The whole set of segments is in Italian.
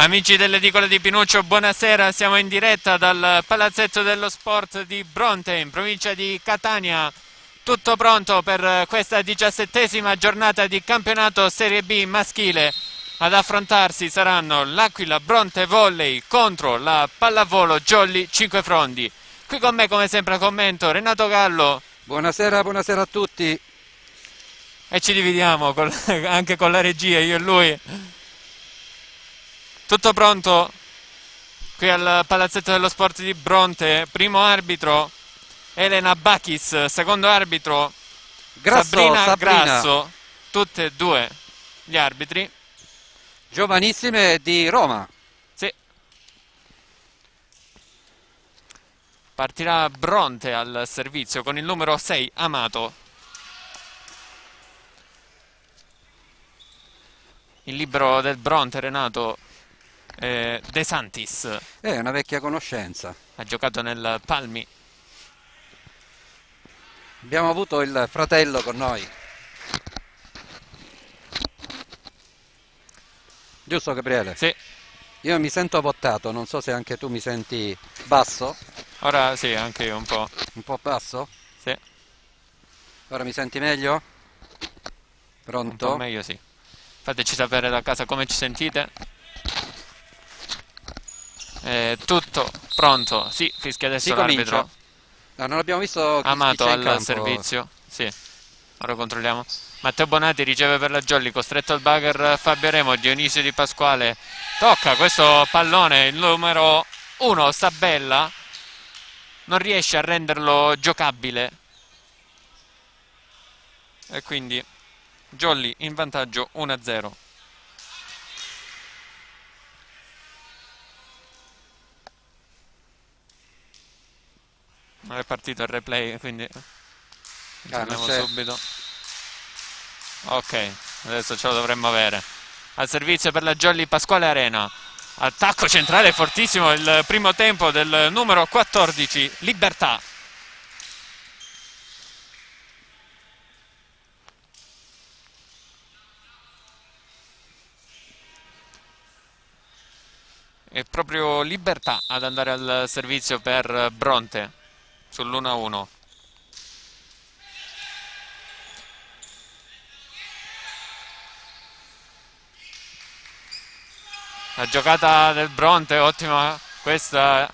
Amici dell'edicola di Pinuccio, buonasera, siamo in diretta dal Palazzetto dello Sport di Bronte, in provincia di Catania. Tutto pronto per questa 17ª giornata di campionato Serie B maschile. Ad affrontarsi saranno l'Aquila Bronte Volley contro la Pallavolo Jolly Cinquefrondi. Qui con me, come sempre, a commento Renato Gallo. Buonasera, buonasera a tutti. E ci dividiamo anche con la regia, io e lui. Tutto pronto qui al Palazzetto dello Sport di Bronte. Primo arbitro Elena Bachis, secondo arbitro Sabrina Grasso, tutte e due gli arbitri. Giovanissime di Roma. Sì. Partirà Bronte al servizio con il numero 6 Amato. Il libero del Bronte, Renato, De Santis. È una vecchia conoscenza. Ha giocato nel Palmi. Abbiamo avuto il fratello con noi. Giusto, Gabriele? Sì. Io mi sento votato, non so se anche tu mi senti basso. Ora sì, anche io un po'. Un po' basso? Sì. Ora mi senti meglio? Pronto? Un po' meglio, sì. Fateci sapere da casa come ci sentite. Tutto pronto. Sì, fischia adesso l'arbitro. No, non abbiamo visto chi Amato c'è in al campo. servizio. Sì. Ora controlliamo. Matteo Bonatti riceve per la Jolly, costretto al bugger Fabio Remo, Dionisio Di Pasquale. Tocca questo pallone, il numero 1 Sabella. Non riesce a renderlo giocabile. E quindi Jolly in vantaggio 1-0. Non è partito il replay, quindi torniamo subito. Ok, adesso ce lo dovremmo avere. Al servizio per la Jolly Pasquale Arena. Attacco centrale fortissimo, il primo tempo del numero 14 Libertà. È proprio Libertà ad andare al servizio per Bronte sull'1-1. La giocata del Bronte, ottima questa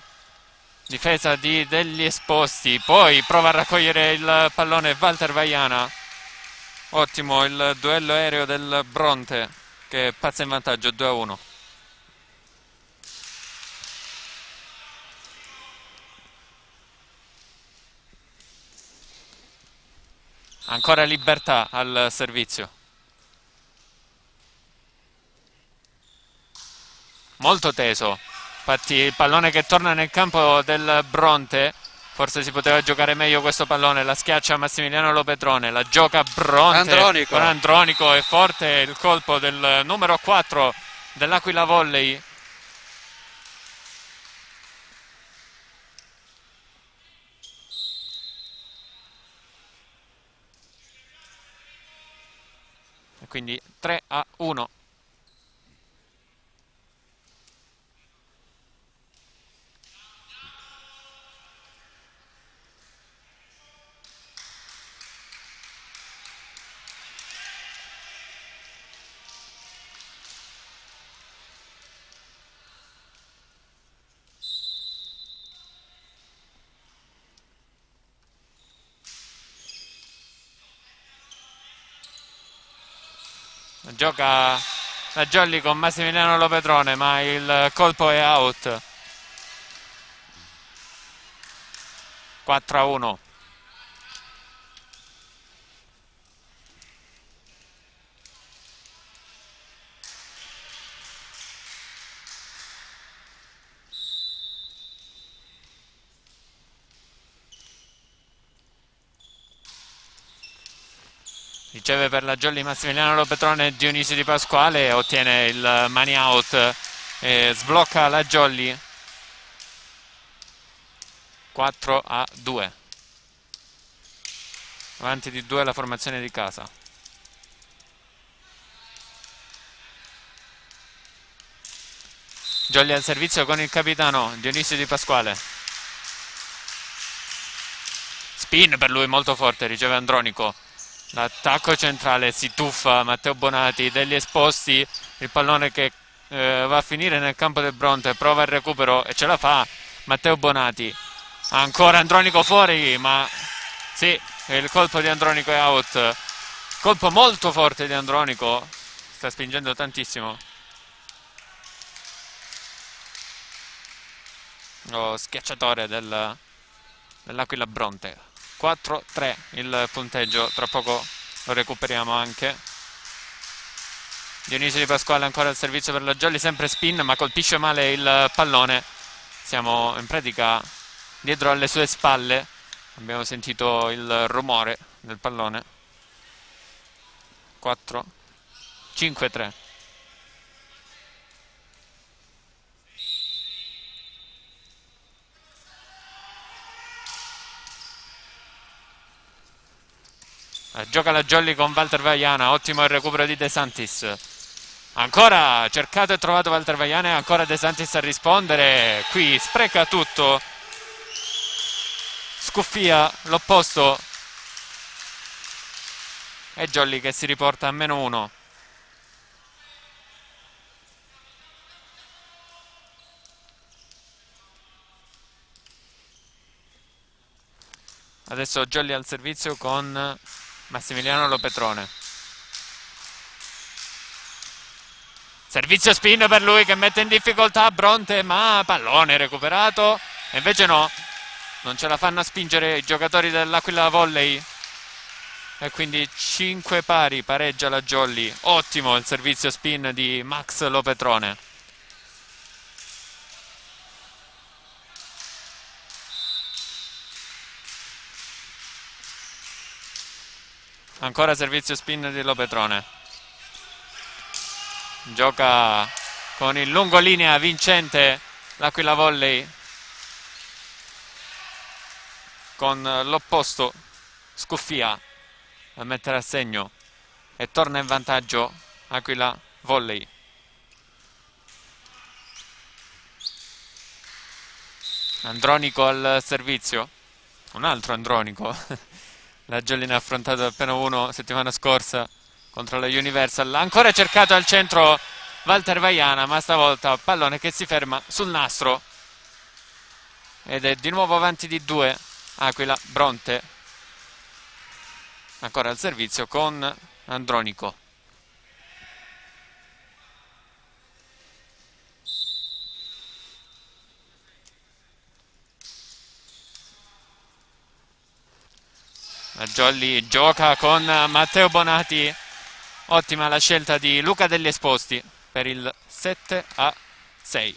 difesa degli esposti. Poi prova a raccogliere il pallone Walter Vaiana. Ottimo il duello aereo del Bronte che passa in vantaggio 2-1. Ancora Libertà al servizio. Molto teso. Infatti il pallone che torna nel campo del Bronte. Forse si poteva giocare meglio questo pallone. La schiaccia Massimiliano Lopetrone. La gioca Bronte con Andronico. È forte il colpo del numero 4 dell'Aquila Volley. E quindi 3-1. Gioca la Jolly con Massimiliano Lopetrone, ma il colpo è out. 4-1. Riceve per la Jolly Massimiliano Lopetrone Dionisio Di Pasquale, ottiene il money out e sblocca la Jolly. 4-2. Avanti di 2 la formazione di casa. Jolly al servizio con il capitano Dionisio Di Pasquale. Spin per lui molto forte, riceve Andronico. L'attacco centrale, si tuffa Matteo Bonati, degli esposti, il pallone che va a finire nel campo del Bronte, prova il recupero e ce la fa Matteo Bonati. Ancora Andronico fuori, ma sì, il colpo di Andronico è out. Colpo molto forte di Andronico, sta spingendo tantissimo. Lo schiacciatore dell'Aquila Bronte. 4-3 il punteggio, tra poco lo recuperiamo anche. Dionisio Di Pasquale ancora al servizio per la Jolly, sempre spin ma colpisce male il pallone. Siamo in pratica dietro alle sue spalle, abbiamo sentito il rumore del pallone. 4-5-3. Gioca la Jolly con Walter Vaiana, ottimo il recupero di De Santis. Ancora cercato e trovato Walter Vaiana e ancora De Santis a rispondere. Qui spreca tutto. Scuffia l'opposto. E Jolly che si riporta a -1. Adesso Jolly al servizio con Massimiliano Lopetrone. Servizio spin per lui che mette in difficoltà Bronte, ma pallone recuperato. E invece no, non ce la fanno a spingere i giocatori dell'Aquila Volley. E quindi 5 pari, pareggia la Jolly. Ottimo il servizio spin di Max Lopetrone. Ancora servizio spin di Lopetrone. Gioca con il lungolinea vincente l'Aquila Volley. Con l'opposto Scuffia a mettere a segno. E torna in vantaggio Aquila Volley. Andronico al servizio. Un altro Andronico. La Jolly ne ha affrontato appena uno settimana scorsa contro la Universal. Ancora cercato al centro Walter Vaiana, ma stavolta pallone che si ferma sul nastro. Ed è di nuovo avanti di 2 Aquila Bronte. Ancora al servizio con Andronico. La Jolly gioca con Matteo Bonati. Ottima la scelta di Luca Degli Esposti per il 7-6.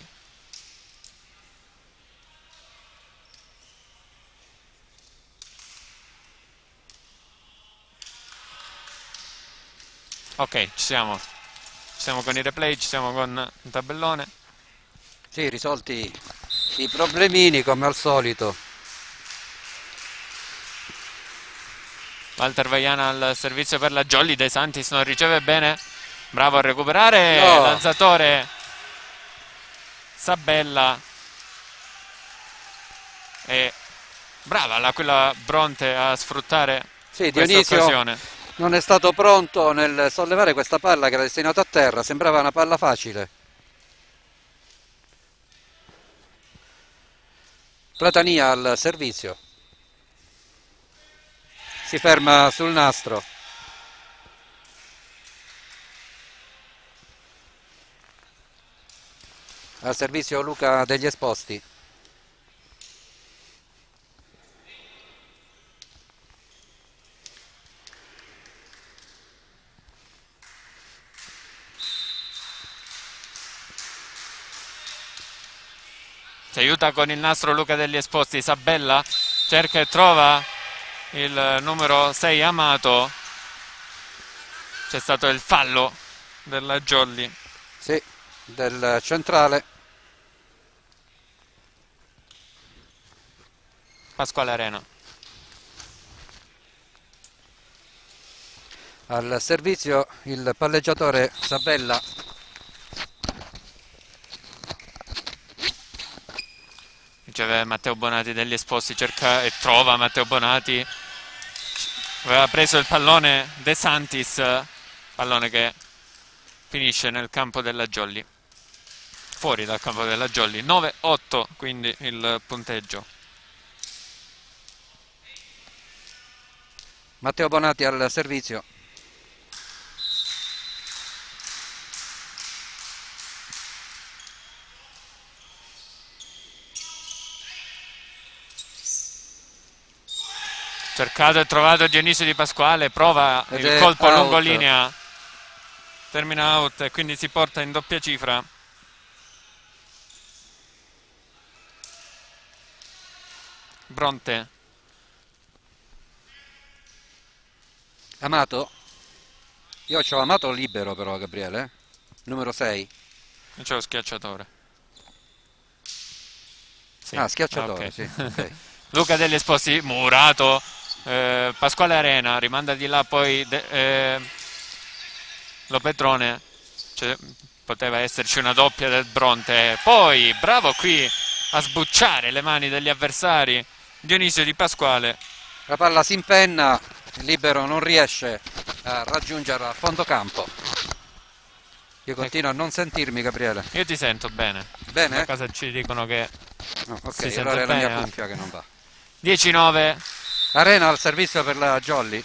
Ok, ci siamo. Ci siamo con i replay, ci siamo con il tabellone. Sì, risolti i problemini come al solito. Walter Vaiana al servizio per la Jolly. De Santis non riceve bene. Bravo a recuperare. No. Lanzatore Sabella. E brava l'Aquila Bronte a sfruttare Sì, questa Dionisio occasione. non è stato pronto nel sollevare questa palla che era destinata a terra, sembrava una palla facile. Platania al servizio. Si ferma sul nastro. Al servizio Luca Degli Esposti. Si aiuta con il nastro Luca Degli Esposti. Sabella cerca e trova il numero 6 Amato. C'è stato il fallo della Jolly. Sì, del centrale. Pasquale Arena. Al servizio il palleggiatore Sabella. Riceve Matteo Bonati degli Esposti, cerca e trova Matteo Bonati. Aveva preso il pallone De Santis, pallone che finisce nel campo della Jolly, fuori dal campo della Jolly. 9-8 quindi il punteggio. Matteo Bonati al servizio. Cercato e trovato Dionisio Di Pasquale, prova Ed il è colpo out. lungolinea, termina out e quindi si porta in doppia cifra. Bronte. Amato? Io ho Amato libero però, Gabriele. Numero 6. Non c'è lo schiacciatore. Sì. Ah, schiacciatore, Ok. sì. Ok. Luca degli Esposti, murato. Pasquale Arena rimanda di là poi Lopetrone. Poteva esserci una doppia del Bronte. Poi bravo qui a sbucciare le mani degli avversari Dionisio Di Pasquale. La palla si impenna, il libero non riesce a raggiungere a fondo campo. Io continuo a non sentirmi, Gabriele. Io ti sento bene. Bene? A casa ci dicono che No, ok, si sente allora è la bene mia anche. cuffia che non va. 19. Arena al servizio per la Jolly.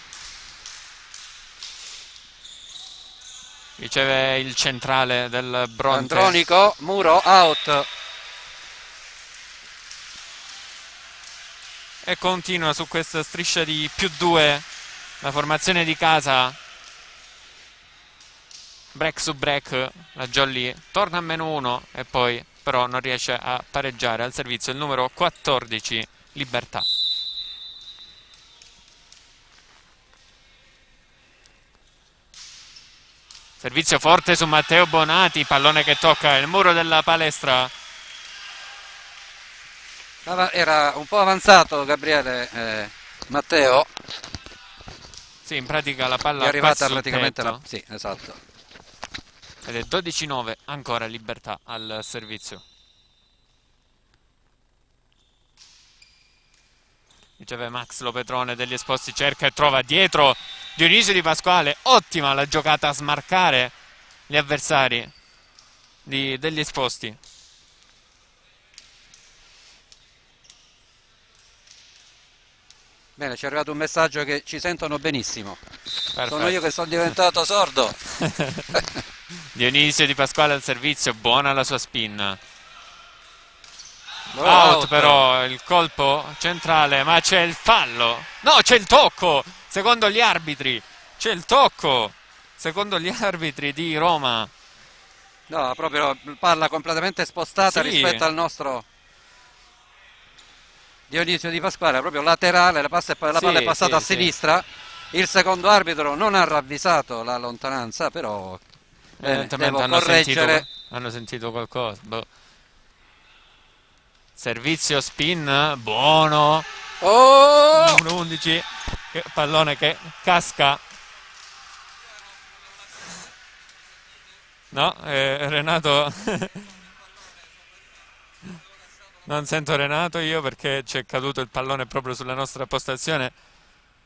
Riceve il centrale del Bronte. Andronico, muro, out. E continua su questa striscia di +2 la formazione di casa. Break su break, la Jolly torna a -1 e poi però non riesce a pareggiare. Al servizio il numero 14, Libertà. Servizio forte su Matteo Bonati, pallone che tocca il muro della palestra. Era un po' avanzato, Gabriele, Matteo. Sì, in pratica la palla È arrivata quasi sul praticamente tetto. Sì, esatto. Ed è 12-9, ancora Libertà al servizio. Riceve Max Lopetrone degli Esposti, cerca e trova dietro Dionisio Di Pasquale. Ottima la giocata a smarcare gli avversari degli Esposti. Bene, ci è arrivato un messaggio che ci sentono benissimo. Perfetto. Sono io che sono diventato sordo. Dionisio Di Pasquale al servizio, buona la sua spin. Oh, Out però il colpo centrale, ma c'è il fallo. No, c'è il tocco, secondo gli arbitri. C'è il tocco, secondo gli arbitri di Roma. No, proprio palla completamente spostata Sì. rispetto al nostro Dionisio Di Pasquale, proprio laterale, la palla è passata a sinistra. Sì. Il secondo arbitro non ha ravvisato la lontananza, però evidentemente hanno sentito qualcosa. Boh. Servizio spin, buono. Oh! Numero 11, pallone che casca. No, Renato. Non sento Renato io perché c'è caduto il pallone proprio sulla nostra postazione.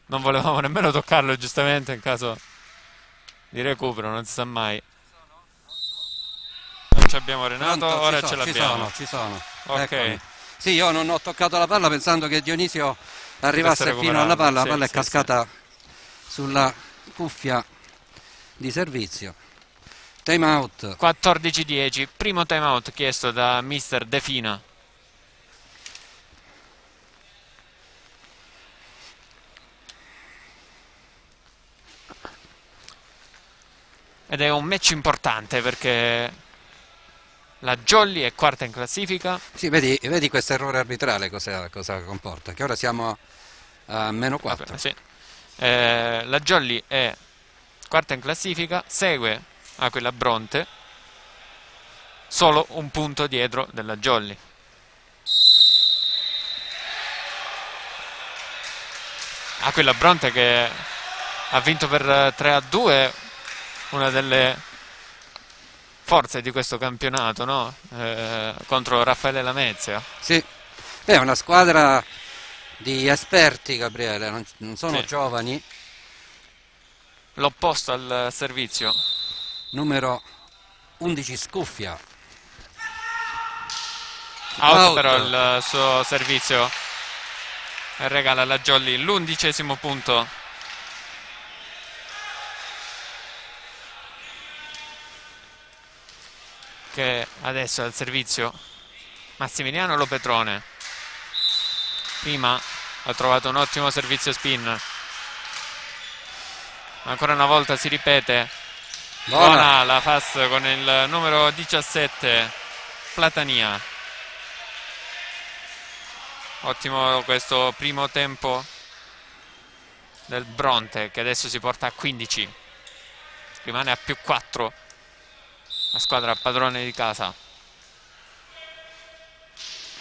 Non volevamo nemmeno toccarlo, giustamente, in caso di recupero, non si sa mai. Non ci abbiamo Renato, Pronto, ora ce l'abbiamo. Ci sono. Ok. Eccomi. Sì, io non ho toccato la palla pensando che Dionisio arrivasse fino alla palla. La palla è cascata sulla cuffia di servizio. Time out. 14-10, primo time out chiesto da mister De Fina. Ed è un match importante perché la Jolly è quarta in classifica. Sì, vedi questo errore arbitrale cosa comporta? Che ora siamo a -4. Sì. La Jolly è quarta in classifica, segue Aquila Bronte, solo un punto dietro della Jolly. Aquila Bronte che ha vinto per 3-2, una delle forze di questo campionato, no? Contro Raffaele Lamezia. Sì, È una squadra di esperti, Gabriele, non sono Sì. giovani. L'opposto al servizio. Numero 11 Scuffia. Out Out. però il suo servizio e regala alla Jolly l'11° punto. Che adesso è al servizio Massimiliano Lopetrone. Prima ha trovato un ottimo servizio spin. Ancora una volta si ripete. Buona la pass con il numero 17 Platania. Ottimo questo primo tempo del Bronte, che adesso si porta a 15. Rimane a +4 la squadra padrone di casa.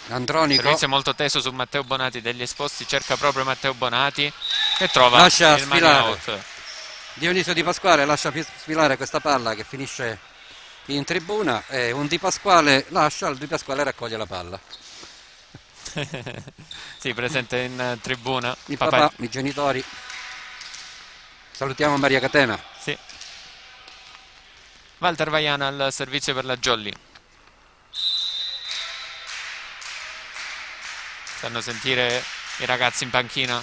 Andronico. Servizio molto teso su Matteo Bonati degli Esposti, cerca proprio Matteo Bonati e trova Lascia il money sfilare. out. Dionisio Di Pasquale lascia sfilare questa palla che finisce in tribuna e un Di Pasquale lascia, il Di Pasquale raccoglie la palla. Sì, presente in tribuna. Il papà, i genitori. Salutiamo Maria Catena. Sì. Walter Vaiana al servizio per la Jolly. Fanno sentire i ragazzi in panchina.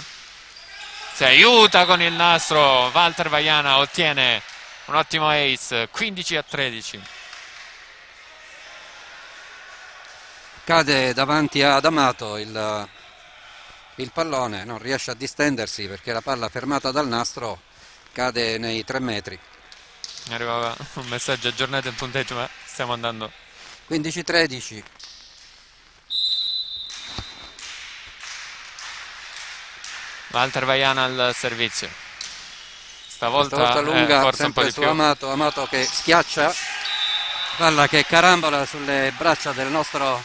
Si aiuta con il nastro. Walter Vaiana ottiene un ottimo ace, 15-13. Cade davanti ad Amato il pallone, non riesce a distendersi perché la palla fermata dal nastro cade nei 3 metri. Arrivava un messaggio aggiornato in punteggio, ma stiamo andando 15-13. Walter Vaiana al servizio. Stavolta lunga, forse un po' sempre di su più. Amato che schiaccia, palla che carambola sulle braccia del nostro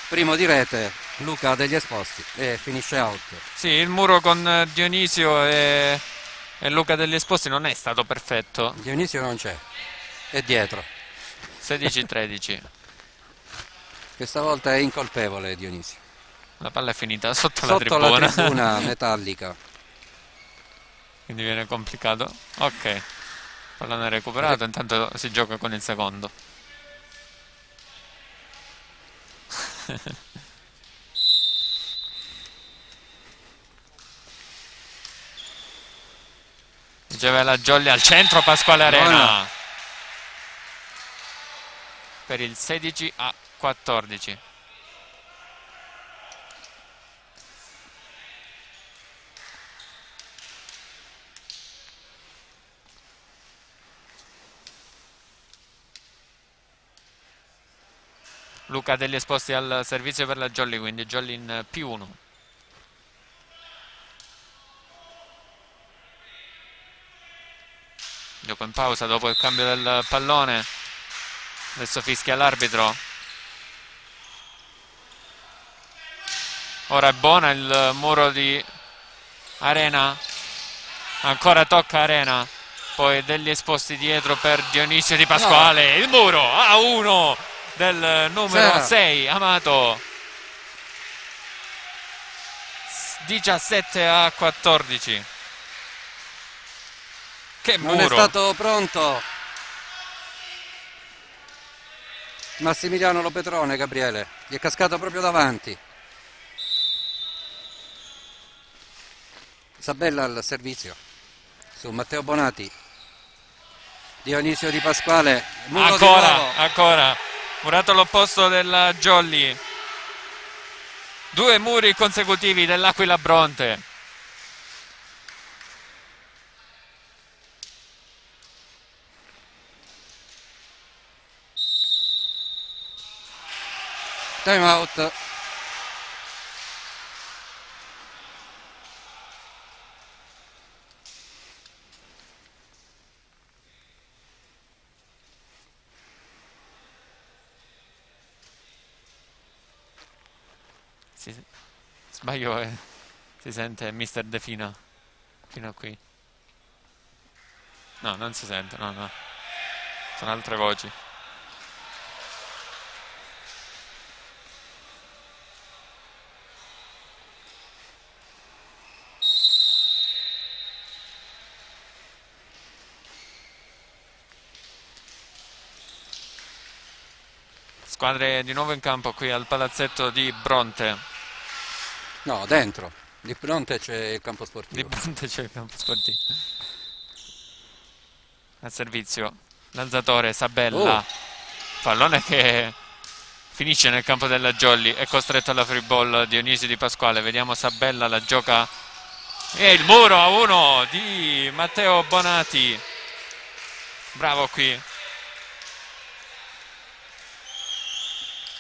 primo di rete, Luca degli Esposti, e finisce out. Sì, il muro con Dionisio e Luca degli Esposti non è stato perfetto. Dionisio non c'è, è dietro. 16-13. Questa volta è incolpevole Dionisio. La palla è finita sotto la tribuna metallica. Quindi viene complicato. Ok, pallone recuperato, intanto si gioca con il secondo. Riceve la Jolly al centro, Pasquale Arena. Buona. Per il 16-14. Luca degli Esposti al servizio per la Jolly, quindi Jolly in +1. Gioco in pausa dopo il cambio del pallone. Adesso fischia l'arbitro. Ora è buona il muro di Arena. Ancora tocca Arena. Poi degli Esposti dietro per Dionisio Di Pasquale. No. Il muro a 1 del numero 6 Amato. 17-14. Che muro! Non è stato pronto Massimiliano Lopetrone, Gabriele, gli è cascato proprio davanti. Sabella al servizio su Matteo Bonati. Dionisio Di Pasquale, muro ancora murato all'opposto della Jolly. 2 muri consecutivi dell'Aquila Bronte. Time out. Sbaglio, si sente Mister De Fina fino a qui. No, non si sente, no. Sono altre voci. Squadre di nuovo in campo qui al palazzetto di Bronte. No, dentro. Di Bronte c'è il campo Di sportivo. Bronte c'è il campo sportivo. Al servizio, l'alzatore Sabella. Pallone che finisce nel campo della Jolly, è costretto alla free ball Dionisio Di Pasquale. Vediamo Sabella, la gioca, e il muro a 1 di Matteo Bonati. Bravo qui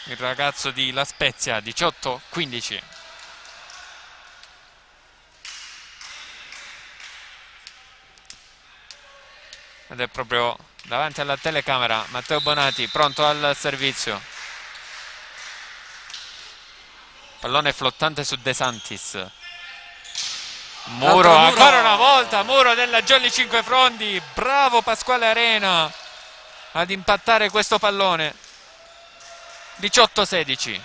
il ragazzo di La Spezia. 18-15. Ed è proprio davanti alla telecamera Matteo Bonati, pronto al servizio. Pallone flottante su De Santis. Muro, ancora una volta, muro della Jolly Cinquefrondi. Bravo Pasquale Arena ad impattare questo pallone. 18-16.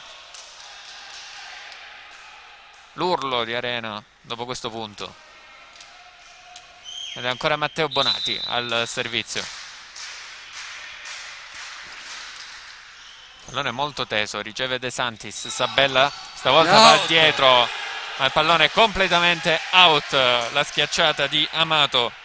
L'urlo di Arena dopo questo punto. Ed è ancora Matteo Bonati al servizio. Pallone molto teso, riceve De Santis. Sabella stavolta va dietro, ma il pallone è completamente out. La schiacciata di Amato.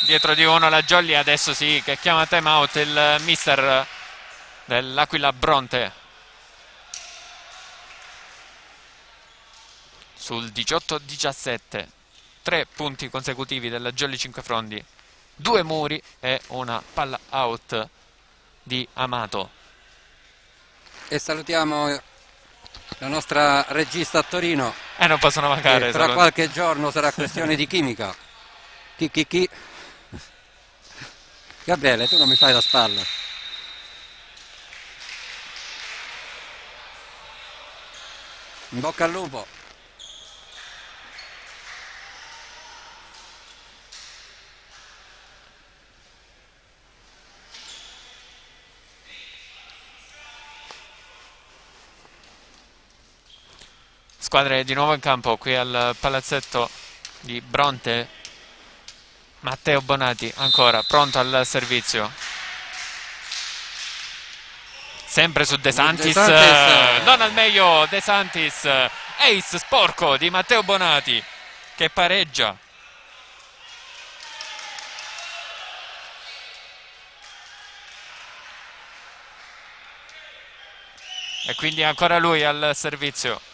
Dietro di uno la Jolly, adesso sì che chiama time out il mister dell'Aquila Bronte. Sul 18-17, 3 punti consecutivi della Jolly Cinquefrondi, 2 muri e una palla out di Amato. E salutiamo la nostra regista a Torino. Non possono mancare. Tra qualche giorno sarà questione di chimica. Chi. Gabriele, tu non mi fai la spalla. In bocca al lupo. Squadre di nuovo in campo qui al palazzetto di Bronte. Matteo Bonati ancora pronto al servizio, sempre su De Santis, non al meglio De Santis. Ace sporco di Matteo Bonati che pareggia. E quindi ancora lui al servizio.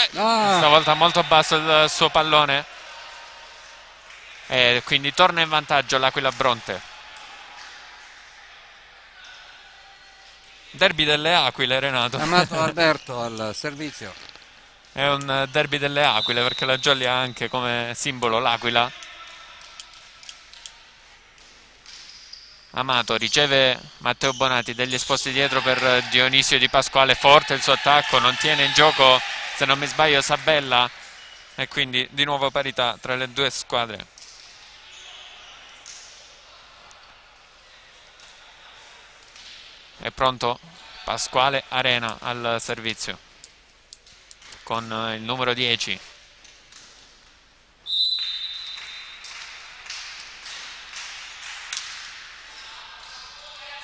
Stavolta molto basso il suo pallone e quindi torna in vantaggio l'Aquila Bronte. Derby delle Aquile, Renato. Amato Alberto al servizio. È un derby delle Aquile perché la Jolly ha anche come simbolo l'Aquila. Amato riceve Matteo Bonati, degli esposti dietro per Dionisio Di Pasquale, forte il suo attacco, non tiene in gioco, se non mi sbaglio, Sabella, e quindi di nuovo parità tra le due squadre. È pronto Pasquale Arena al servizio con il numero 10.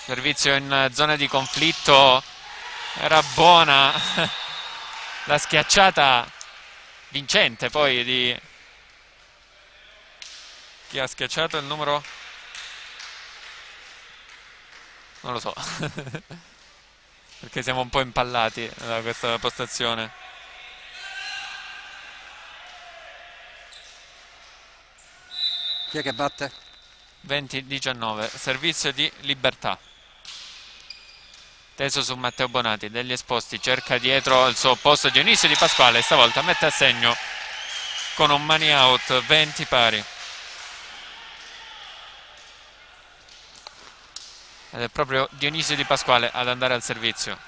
Servizio in zona di conflitto, era buona la schiacciata vincente poi di chi ha schiacciato il numero, non lo so perché siamo un po' impallati da questa postazione. Chi è che batte? 20-19, servizio di Libertà. Teso su Matteo Bonati, degli esposti, cerca dietro il suo opposto Dionisio Di Pasquale, stavolta mette a segno con un money out, 20 pari. Ed è proprio Dionisio Di Pasquale ad andare al servizio.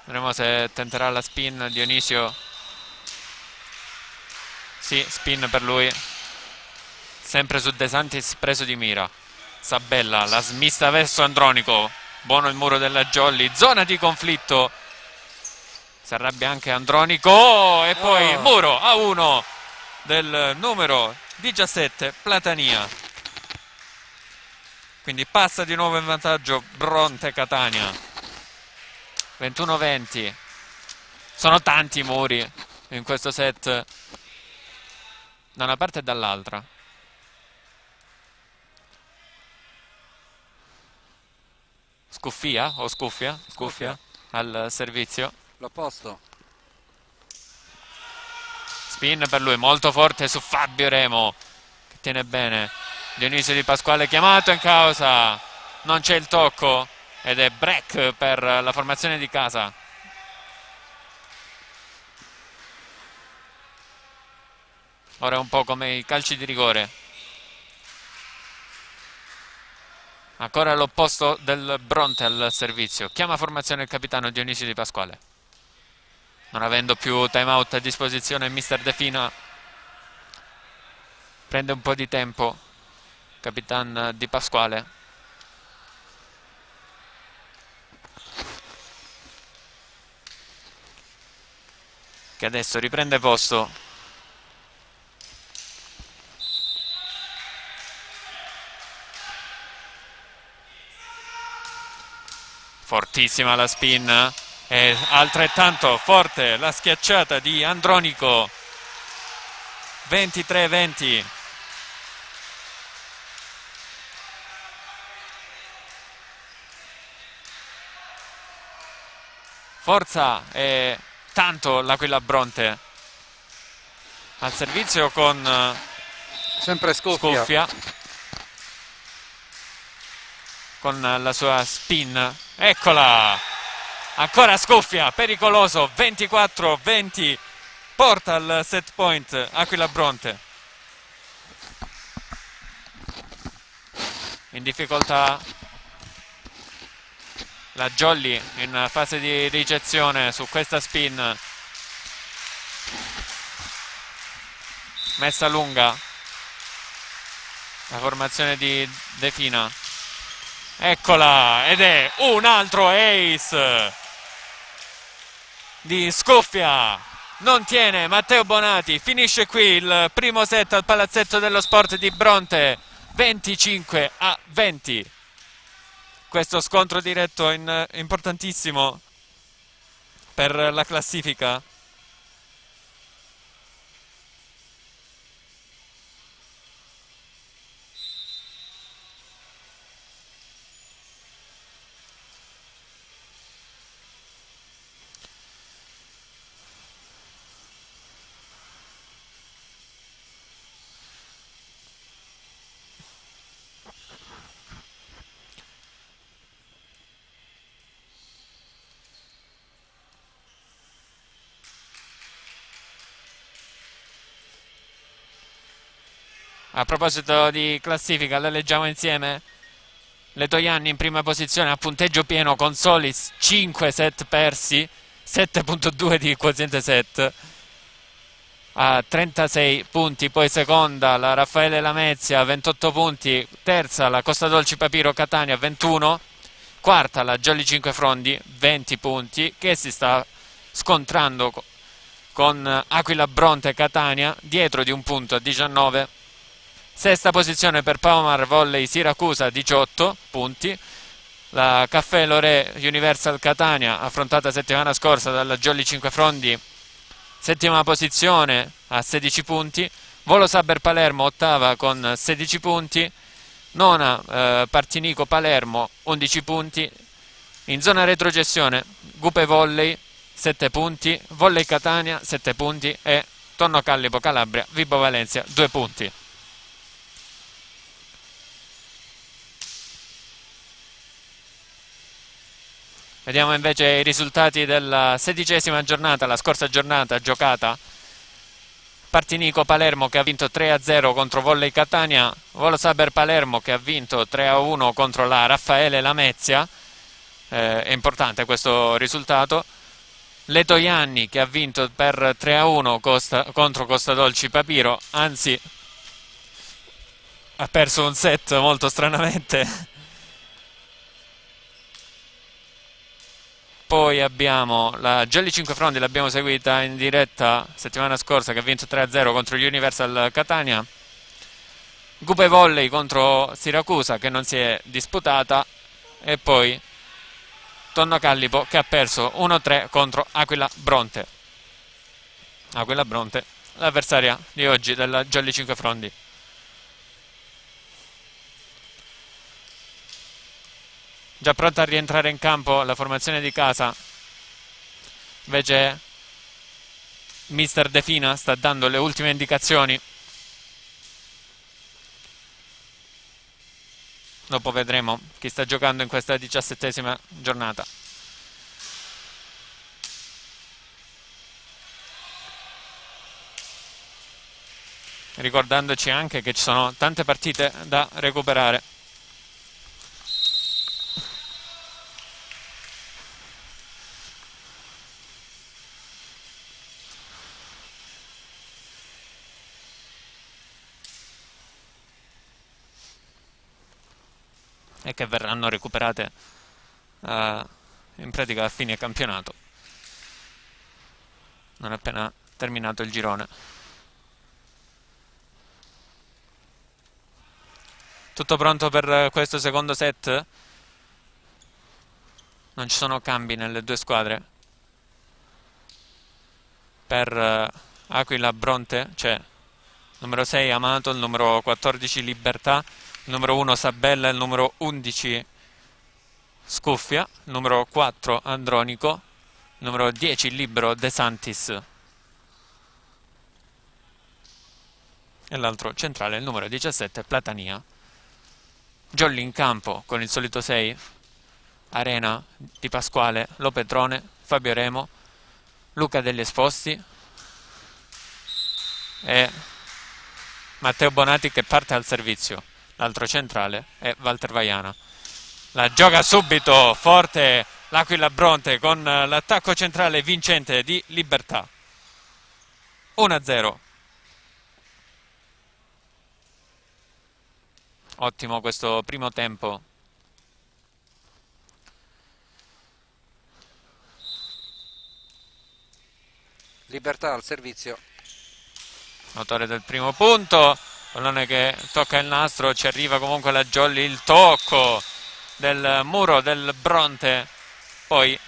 Vedremo se tenterà la spin Dionisio. Sì, spin per lui. Sempre su De Santis, preso di mira. Sabella, la smista verso Andronico, buono il muro della Jolly, zona di conflitto, si arrabbia anche Andronico e poi il muro a 1 del numero 17 Platania, quindi passa di nuovo in vantaggio Bronte Catania. 21-20, sono tanti i muri in questo set da una parte e dall'altra. Scuffia o scuffia? Scuffia al servizio. L'opposto. Spin per lui, molto forte su Fabio Remo, che tiene bene. Dionisio Di Pasquale chiamato in causa. Non c'è il tocco ed è break per la formazione di casa. Ora è un po' come i calci di rigore. Ancora l'opposto del Bronte al servizio. Chiama formazione il capitano Dionisio Di Pasquale. Non avendo più timeout a disposizione, mister De Fina prende un po' di tempo. Capitan Di Pasquale. Che adesso riprende posto. Fortissima la spin e altrettanto forte la schiacciata di Andronico. 23-20. Forza e tanto l'Aquila Bronte al servizio con sempre Scuffia. Con la sua spin. Eccola, ancora Scuffia, pericoloso. 24-20, porta al set point Aquila Bronte. In difficoltà la Jolly in fase di ricezione su questa spin. Messa lunga la formazione di De Fina. Eccola, ed è un altro ace di Scuffia. Non tiene Matteo Bonati. Finisce qui il primo set al Palazzetto dello Sport di Bronte. 25-20. Questo scontro diretto importantissimo per la classifica. A proposito di classifica, la leggiamo insieme. Letojanni in prima posizione a punteggio pieno con soli 5 set persi, 7.2 di quoziente set, a 36 punti. Poi seconda la Raffaele Lamezia a 28 punti, terza la Costa Dolci Papiro Catania 21, quarta la Jolly Cinquefrondi 20 punti, che si sta scontrando con Aquila Bronte Catania, dietro di un punto a 19. Sesta posizione per Palomar Volley Siracusa 18 punti. La Caffè Lorè Universal Catania, affrontata settimana scorsa dalla Jolly Cinquefrondi, settima posizione a 16 punti. Volo Saber Palermo ottava con 16 punti. Nona Partinico Palermo 11 punti. In zona retrocessione Gupe Volley 7 punti, Volley Catania 7 punti e Tonno Callipo Calabria Vibo Valencia 2 punti. Vediamo invece i risultati della 16ª giornata, la scorsa giornata giocata. Partinico Palermo che ha vinto 3-0 contro Volley Catania, Volo Saber Palermo che ha vinto 3-1 contro la Raffaele Lamezia, è importante questo risultato. Letojanni che ha vinto per 3-1 contro Costa Dolci Papiro, anzi ha perso un set molto stranamente. Poi abbiamo la Jolly 5 Frondi, l'abbiamo seguita in diretta settimana scorsa, che ha vinto 3-0 contro gli Universal Catania. Gupe Volley contro Siracusa, che non si è disputata. E poi Tonno Callipo, che ha perso 1-3 contro Aquila Bronte. Aquila Bronte, l'avversaria di oggi della Jolly 5 Frondi. Già pronta a rientrare in campo la formazione di casa. Invece Mister Defina sta dando le ultime indicazioni. Dopo vedremo chi sta giocando in questa 17ª giornata. Ricordandoci anche che ci sono tante partite da recuperare. E che verranno recuperate in pratica a fine campionato, non appena terminato il girone. Tutto pronto per questo secondo set? Non ci sono cambi nelle due squadre. Per Aquila Bronte c'è il numero 6 Amato, il numero 14 Libertà, il numero 1 Sabella, il numero 11 Scuffia, il numero 4 Andronico, il numero 10 libero De Santis e l'altro centrale, il numero 17 Platania. Jolly in campo con il solito 6, Arena, Di Pasquale, Lopetrone, Fabio Remo, Luca degli Esposti e Matteo Bonati, che parte al servizio. L'altro centrale è Walter Vaiana. La gioca subito forte l'Aquila Bronte con l'attacco centrale vincente di Libertà. 1-0. Ottimo questo primo tempo. Libertà al servizio. Autore del primo punto. Pallone che tocca il nastro, ci arriva comunque la Jolly, il tocco del muro del Bronte, poi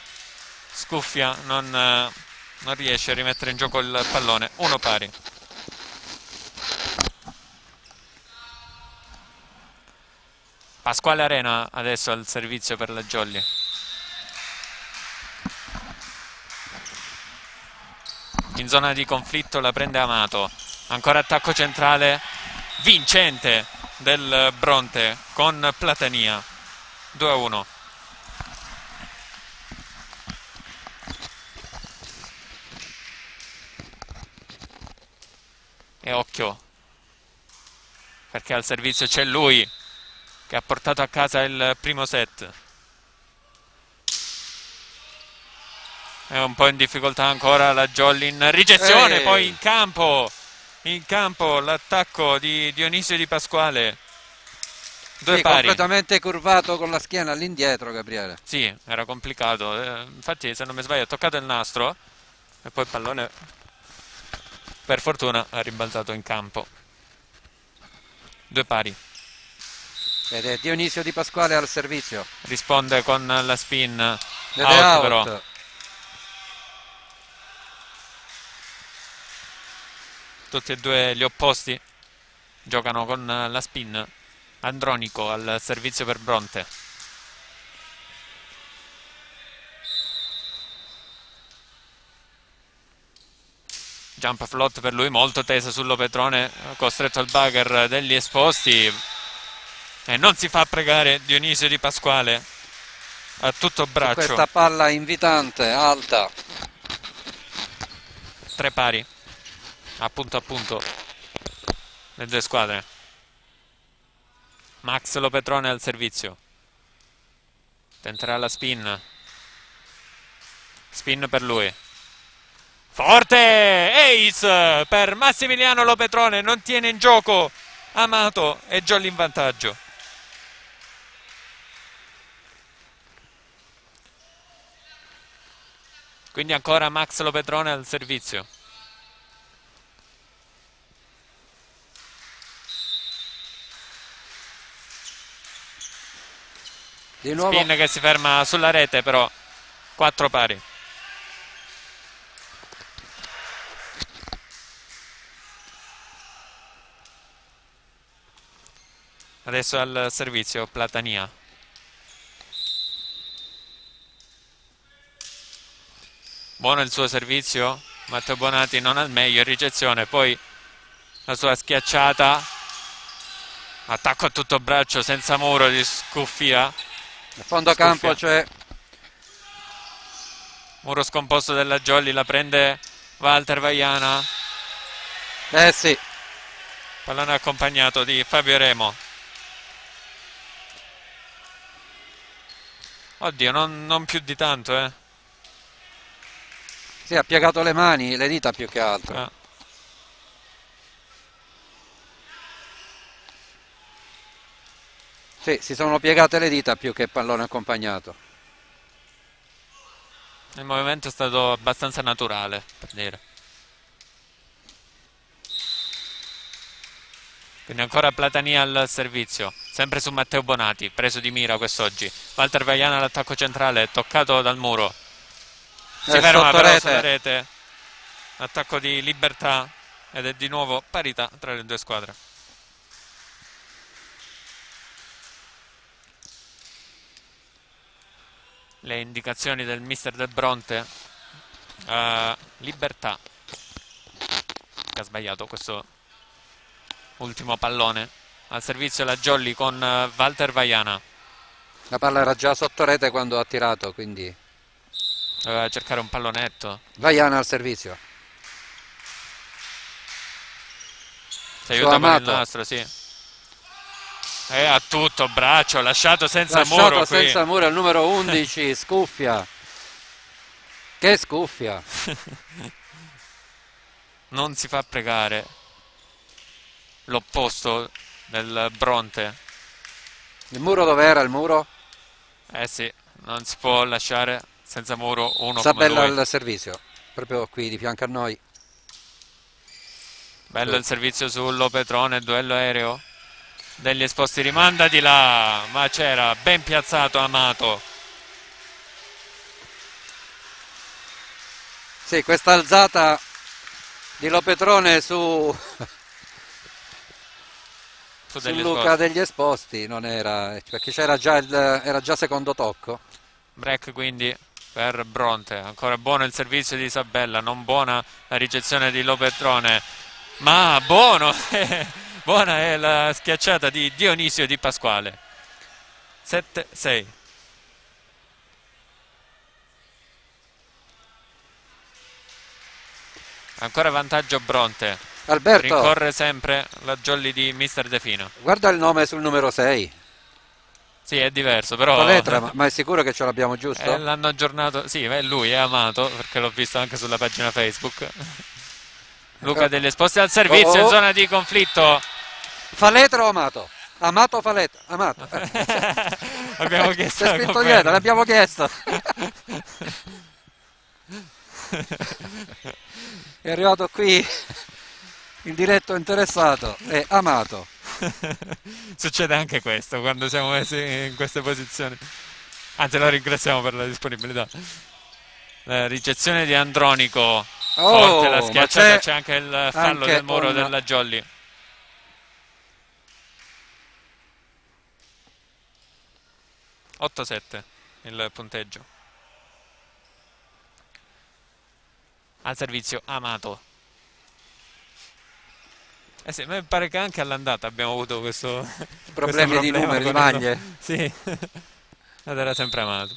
Scuffia non riesce a rimettere in gioco il pallone. 1 pari. Pasquale Arena adesso al servizio per la Jolly. In zona di conflitto la prende Amato. Ancora attacco centrale vincente del Bronte con Platania. 2-1. E occhio, perché al servizio c'è lui che ha portato a casa il primo set. È un po' in difficoltà ancora la Jolly in ricezione, poi in campo l'attacco di Dionisio Di Pasquale. 2 pari. Completamente curvato con la schiena all'indietro, Gabriele. Sì, era complicato. Infatti, se non mi sbaglio, ha toccato il nastro e poi il pallone, per fortuna, ha ribaltato in campo. 2 pari. Ed è Dionisio Di Pasquale al servizio. Risponde con la spin. Out. Però. Tutti e due gli opposti giocano con la spin. Andronico al servizio per Bronte. Jump float per lui, molto tesa sull'Opetrone, costretto al bugger degli Esposti. E non si fa pregare Dionisio Di Pasquale. A tutto braccio. Su questa palla invitante, alta. 3 pari. A punto le due squadre. Max Lopetrone al servizio. Tenterà la spin. Spin per lui. Forte! Ace per Massimiliano Lopetrone. Non tiene in gioco Amato e Jolly in vantaggio. Quindi ancora Max Lopetrone al servizio. Di nuovo. Spin che si ferma sulla rete, però 4 pari. Adesso al servizio Platania. Buono il suo servizio, Matteo Bonati non al meglio in ricezione, poi la sua schiacciata, attacco a tutto braccio senza muro di Scuffia. A fondo campo c'è muro scomposto della Jolly, la prende Walter Vaiana. Sì. Pallone accompagnato di Fabio Remo. Oddio, non più di tanto, Sì, ha piegato le mani, le dita più che altro. Sì, si sono piegate le dita più che il pallone accompagnato. Il movimento è stato abbastanza naturale, per dire. Quindi ancora Platania al servizio, sempre su Matteo Bonati, preso di mira quest'oggi. Walter Vaiana all'attacco centrale, toccato dal muro. Si ferma però sulla rete. Attacco di Libertà ed è di nuovo parità tra le due squadre. Le indicazioni del mister Del Bronte. Libertà, che ha sbagliato questo ultimo pallone. Al servizio la Jolly con Walter Vaiana. La palla era già sotto rete quando ha tirato, quindi doveva cercare un pallonetto. Vaiana al servizio. Si aiuta con il nastro, sì. E a tutto braccio, lasciato senza muro qui. Senza muro, il numero 11, Scuffia. Che Scuffia. Non si fa pregare. L'opposto del Bronte. Il muro dov'era il muro? Sì, non si può lasciare senza muro uno Sabella come lui. al servizio, proprio qui di fianco a noi. Bello il servizio sul Lopetrone, duello aereo degli esposti, rimanda di là, ma c'era ben piazzato Amato. Sì, questa alzata di Lopetrone su Luca degli esposti non era, perché era già secondo tocco. Break quindi per Bronte, ancora buono il servizio di Sabella, non buona la ricezione di Lopetrone, ma buona è la schiacciata di Dionisio Di Pasquale. 7-6. Ancora vantaggio Bronte. Alberto, rincorre sempre la Jolly di Mister De Fino. Guarda il nome sul numero 6. Sì, è diverso, però la lettera, ma è sicuro che ce l'abbiamo giusto? L'hanno aggiornato, sì, è lui, è Amato, perché l'ho visto anche sulla pagina Facebook. Luca degli esposti al servizio in zona di conflitto. Faletro o Amato? Amato o Faletro? Amato. Abbiamo chiesto. C'è scritto dietro, l'abbiamo chiesto. È arrivato qui il diretto interessato, è Amato. Succede anche questo quando siamo messi in queste posizioni. Anzi, lo ringraziamo per la disponibilità. La ricezione di Andronico. Forte la schiacciata, c'è anche il fallo del muro della Jolly. (8-7) il punteggio. Al servizio Amato. Sì, mi pare che anche all'andata abbiamo avuto questo problemi di numeri, di maglie. Sì, ed era sempre Amato.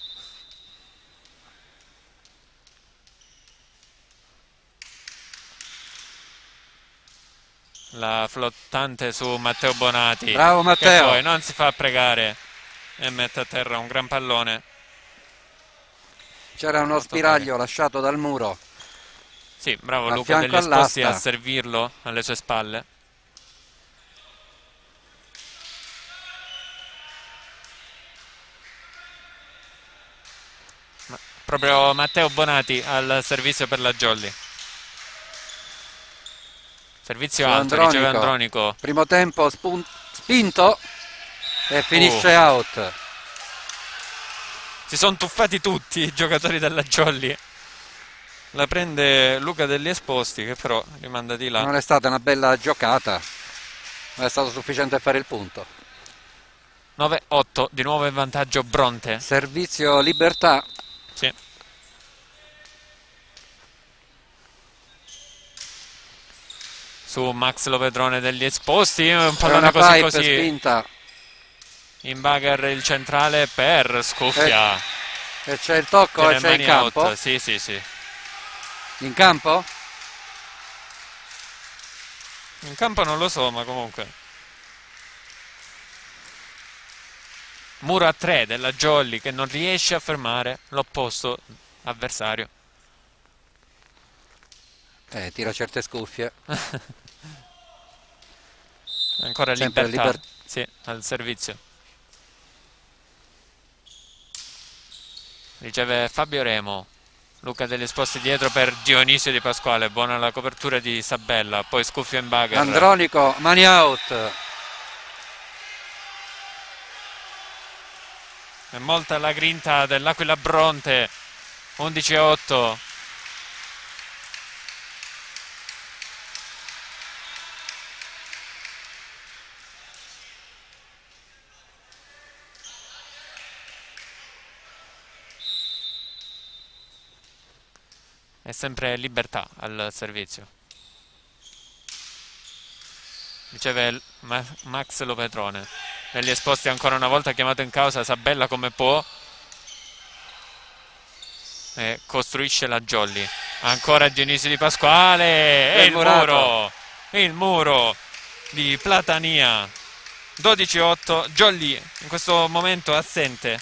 La flottante su Matteo Bonati. Bravo Matteo. Che poi non si fa pregare e mette a terra un gran pallone. C'era uno spiraglio lasciato dal muro. Sì, bravo Luca degli esposti a servirlo alle sue spalle. proprio Matteo Bonati al servizio per la Jolly. Servizio Su alto, riceve Andronico. Primo tempo spinto e finisce out. Si sono tuffati tutti i giocatori della Jolly. La prende Luca degli Esposti, che però rimanda di là. Non è stata una bella giocata, non è stato sufficiente a fare il punto. 9-8, di nuovo in vantaggio Bronte. Servizio Libertà. Sì. Su Max Lopedrone degli Esposti, un pallone così spinta. In bugger il centrale per Scuffia. E c'è il tocco e c'è in campo? Out. Sì, sì, sì. In campo? In campo non lo so, ma comunque. Muro a 3 della Jolly che non riesce a fermare l'opposto avversario. Tira certe scuffie. Ancora Libertà. Sì, al servizio. Riceve Fabio Remo. Luca degli Esposti dietro per Dionisio Di Pasquale. Buona la copertura di Sabella. Poi Scuffia in bugger. Andronico, mani out. È molta la grinta dell'Aquila Bronte. 11-8. È sempre Libertà al servizio. Riceve Max Lopedrone. Negli Esposti ancora una volta chiamato in causa Sabella come può. E costruisce la Jolly. Ancora Dionisio Di Pasquale. E il muro di Platania. 12-8. Jolly in questo momento assente.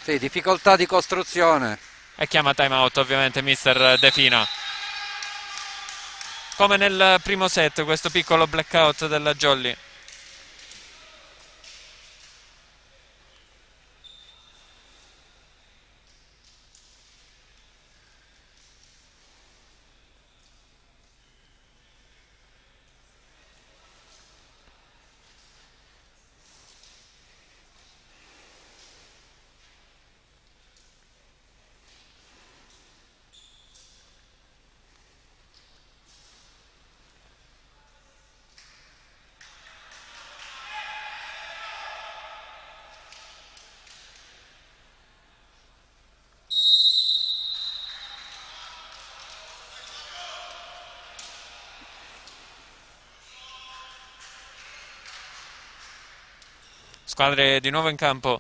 Sì, difficoltà di costruzione. E chiama timeout ovviamente mister De Fina. Come nel primo set, questo piccolo blackout della Jolly. Squadre di nuovo in campo.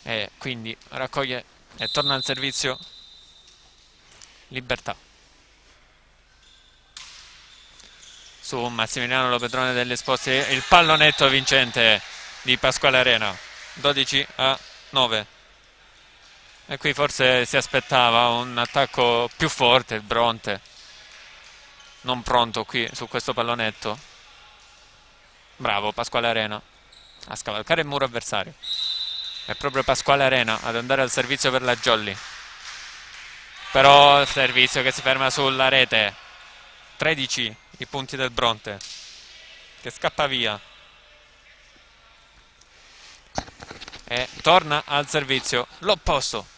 E quindi raccoglie e torna al servizio Libertà. Su Massimiliano Lopedrone degli Esposti, il pallonetto vincente di Pasquale Arena. 12-9. E qui forse si aspettava un attacco più forte, il Bronte. Non pronto qui su questo pallonetto. Bravo Pasquale Arena a scavalcare il muro avversario. È proprio Pasquale Arena ad andare al servizio per la Jolly. Però il servizio che si ferma sulla rete. 13 i punti del Bronte, che scappa via. E torna al servizio l'opposto.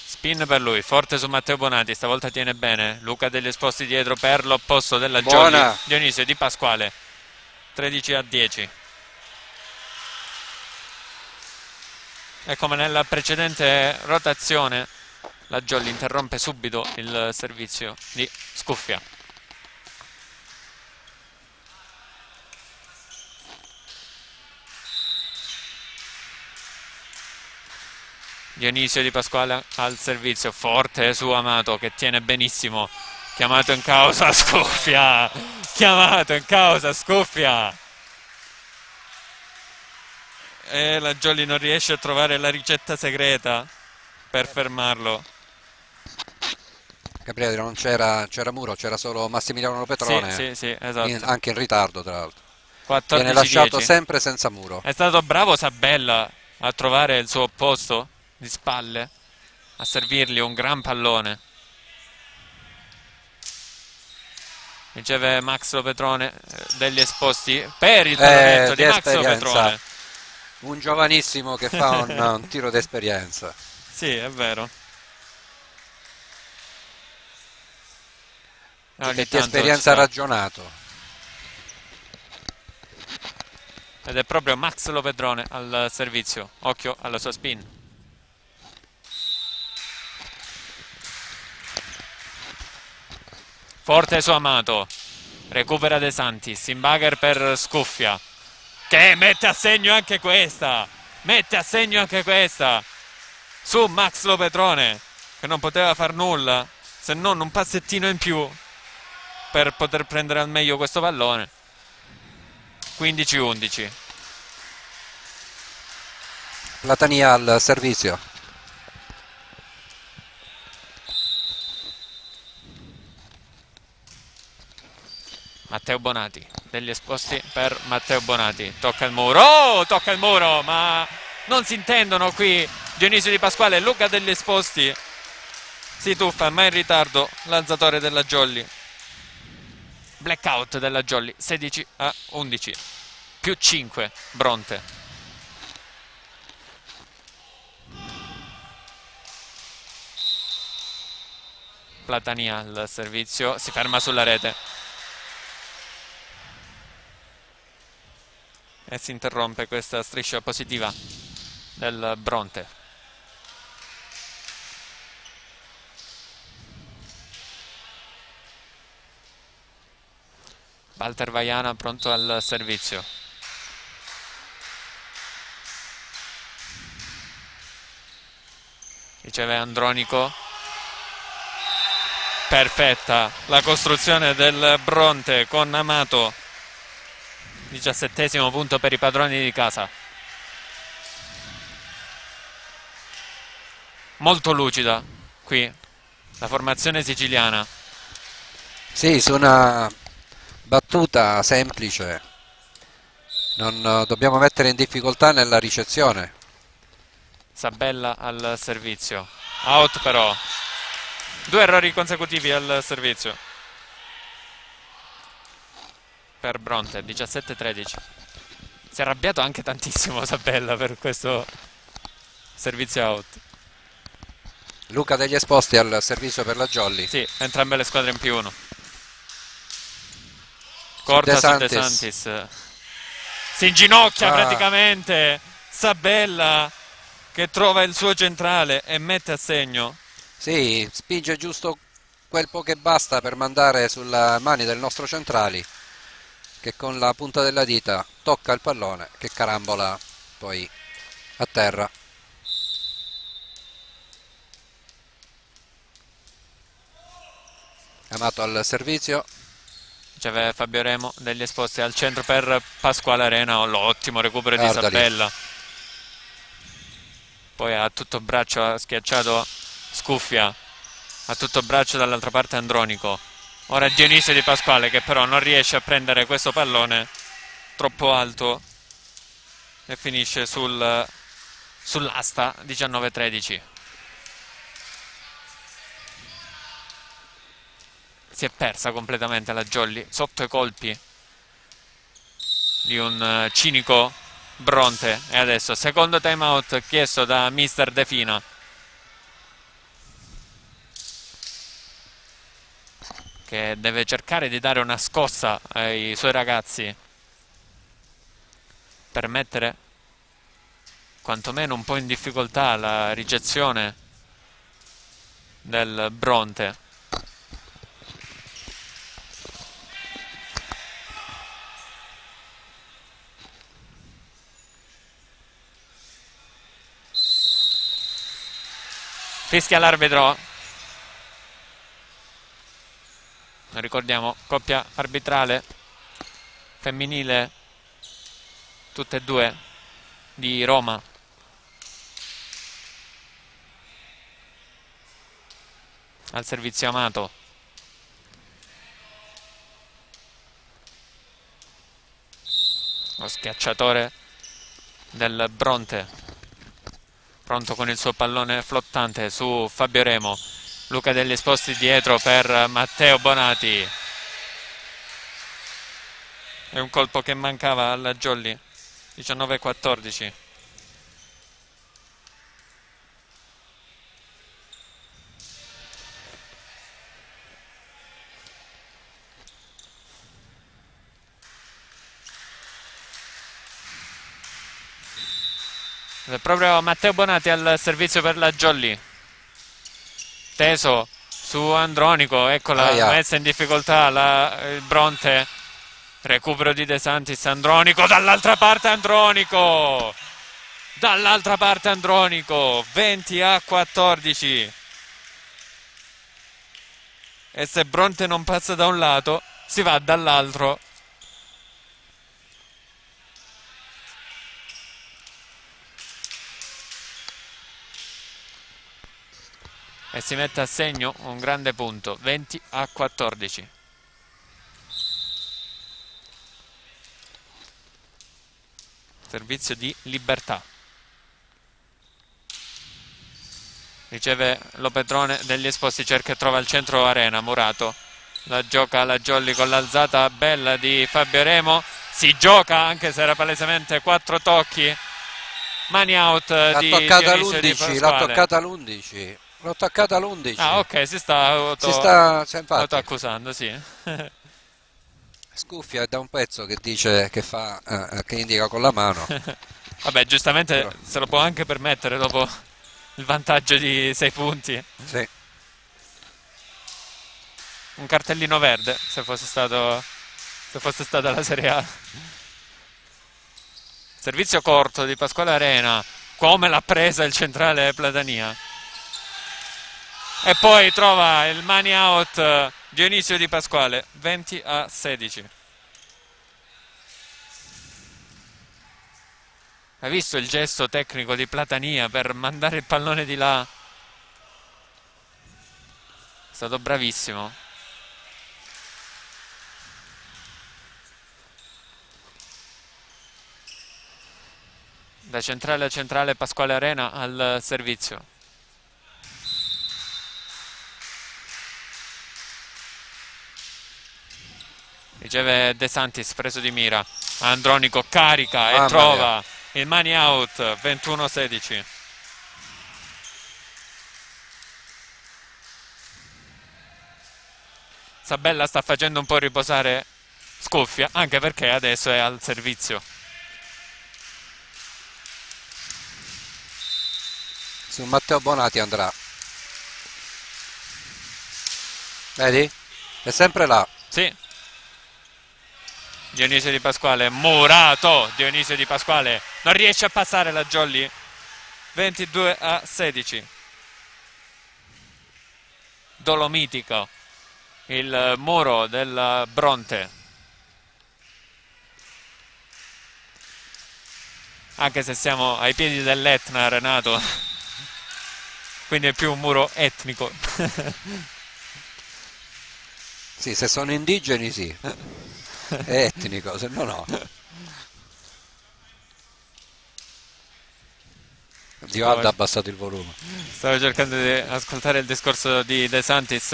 Spin per lui, forte su Matteo Bonati, stavolta tiene bene. Luca degli Esposti dietro per l'opposto della Jolly. Dionisio Di Pasquale. 13-10. E come nella precedente rotazione, la Jolly interrompe subito il servizio di Scuffia. Dionisio Di Pasquale al servizio, forte su Amato che tiene benissimo. Chiamato in causa Scuffia. Chiamato in causa Scuffia. E la Jolly non riesce a trovare la ricetta segreta per fermarlo. Gabriele, non c'era Muro, c'era solo Massimiliano Petrone, Sì, esatto. anche in ritardo tra l'altro. Viene 14-10. lasciato sempre senza Muro. È stato bravo Sabella a trovare il suo opposto di spalle, a servirgli un gran pallone. Riceve Max Lopetrone degli esposti per il pallonetto di Max Lopetrone. Un giovanissimo che fa un tiro d'esperienza. Sì, è vero. Che di esperienza ragionato. Ed è proprio Max Lopetrone al servizio. Occhio alla sua spin. Forte su Amato. Recupera De Santis. Inbagher per Scuffia, che mette a segno anche questa. Mette a segno anche questa. Su Max Lopetrone, che non poteva far nulla se non un passettino in più per poter prendere al meglio questo pallone. 15-11. Platania al servizio. Matteo Bonati, degli esposti per Matteo Bonati. Tocca il muro. Oh, tocca il muro, ma non si intendono qui Dionisio Di Pasquale e Luca degli esposti. Si tuffa, ma in ritardo l'alzatore della Jolly. Blackout della Jolly, 16-11. Più 5 Bronte. Platania al servizio, si ferma sulla rete e si interrompe questa striscia positiva del Bronte. Walter Vaiana pronto al servizio. Riceve Andronico. Perfetta la costruzione del Bronte con Amato. 17° punto per i padroni di casa. Molto lucida qui la formazione siciliana. Sì, su una battuta semplice non dobbiamo mettere in difficoltà nella ricezione. Sabella al servizio. Out però. 2 errori consecutivi al servizio per Bronte. 17-13. Si è arrabbiato anche tantissimo Sabella per questo servizio out. Luca degli esposti al servizio per la Jolly. Sì, entrambe le squadre in +1. Corta su De Santis. Si inginocchia praticamente Sabella, che trova il suo centrale e mette a segno. Sì, spinge giusto quel po' che basta per mandare sulle mani del nostro centrali, che con la punta della dita tocca il pallone che carambola poi a terra. Amato al servizio. C'è Fabio Remo degli esposti al centro per Pasquale Arena. L'ottimo recupero di Sabella. Poi a tutto braccio ha schiacciato Scuffia. A tutto braccio dall'altra parte Andronico. Ora Dionisio Di Pasquale, che però non riesce a prendere questo pallone troppo alto e finisce sull'asta. 19-13. Si è persa completamente la Jolly sotto i colpi di un cinico Bronte. E adesso secondo time out chiesto da mister De Fina. che deve cercare di dare una scossa ai suoi ragazzi per mettere quantomeno un po' in difficoltà la ricezione del Bronte. Fischia l'arbitro. Ricordiamo, coppia arbitrale femminile, tutte e due di Roma. al servizio Amato. Lo schiacciatore del Bronte, pronto con il suo pallone flottante su Fabio Remo. Luca Degli esposti dietro per Matteo Bonati. È un colpo che mancava alla Jolly. 19-14. È proprio Matteo Bonati al servizio per la Jolly. Teso su Andronico, eccola messa in difficoltà il Bronte. Recupero di De Santis, Andronico, dall'altra parte Andronico! Dall'altra parte Andronico, 20-14. E se Bronte non passa da un lato, si va dall'altro. E si mette a segno un grande punto, 20-14. Servizio di Libertà. Riceve Lopetrone Degli Esposti, cerca e trova il centro Arena. Murato la gioca alla Jolly con l'alzata bella di Fabio Remo. Si gioca, anche se era palesemente 4 tocchi. Mani out di Dionisio Di Pasquale. L'ha toccata l'11. L'ho attaccata all'11. Ah, ok, si sta autoaccusando, sì. Scuffia è da un pezzo che dice che fa che indica con la mano. Vabbè, giustamente se lo può anche permettere dopo il vantaggio di 6 punti. Sì. Un cartellino verde se fosse stata la Serie A. Servizio corto di Pasquale Arena. Come l'ha presa il centrale Platania. E poi trova il money out Dionisio Di Pasquale, 20-16. Hai visto il gesto tecnico di Platania per mandare il pallone di là? È stato bravissimo. Da centrale a centrale Pasquale Arena al servizio. Riceve De Santis, preso di mira. Andronico carica e trova il money out, 21-16. Sabella sta facendo un po' riposare Scuffia, anche perché adesso è al servizio. Su Matteo Bonati andrà. Vedi? È sempre là. Sì. Dionisio Di Pasquale, Murato. Dionisio Di Pasquale non riesce a passare la Jolly. 22-16. Dolomitico il muro del Bronte. Anche se siamo ai piedi dell'Etna, Renato, quindi è più un muro etnico. Sì, se sono indigeni sì, è etnico, se no no. Dioaldo ha abbassato il volume. Stavo cercando di ascoltare il discorso di De Santis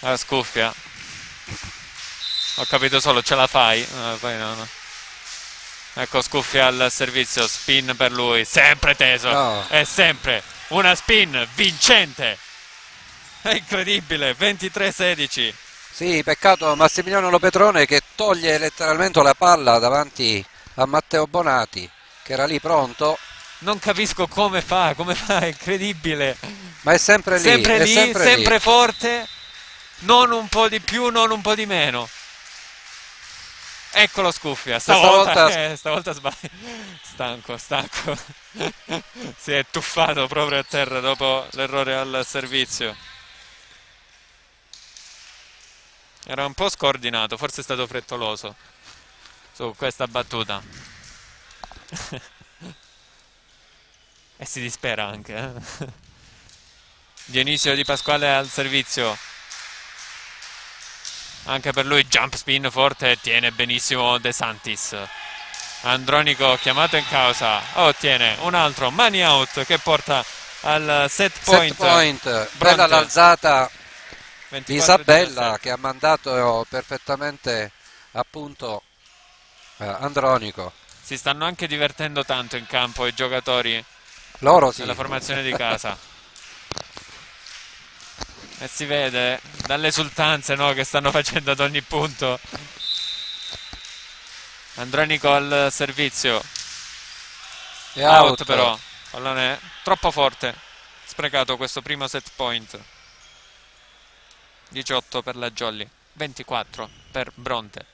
a Scuffia. Ho capito solo, ce la fai? Poi no. Ecco Scuffia al servizio, spin per lui, sempre teso, no. È sempre una spin vincente. È incredibile, 23-16. Sì, peccato Massimiliano Lopetrone che toglie letteralmente la palla davanti a Matteo Bonati, che era lì pronto. Non capisco come fa, è incredibile. Ma è sempre lì, sempre forte, non un po' di più, non un po' di meno. Eccolo Scuffia, stavolta sbaglia. Stanco. Si è tuffato proprio a terra dopo l'errore al servizio. Era un po' scordinato, forse è stato frettoloso su questa battuta. E si dispera anche. Dionisio Di Pasquale al servizio, anche per lui jump spin forte, tiene benissimo De Santis. Andronico chiamato in causa, ottiene un altro money out che porta al set point. Bella l'alzata di Isabella che ha mandato perfettamente a punto Andronico. Si stanno anche divertendo tanto in campo i giocatori, loro sì, nella formazione di casa. E si vede dalle esultanze, no, che stanno facendo ad ogni punto. Andronico al servizio, e out però pallone troppo forte, sprecato questo primo set point. 18 per la Jolly, 24 per Bronte.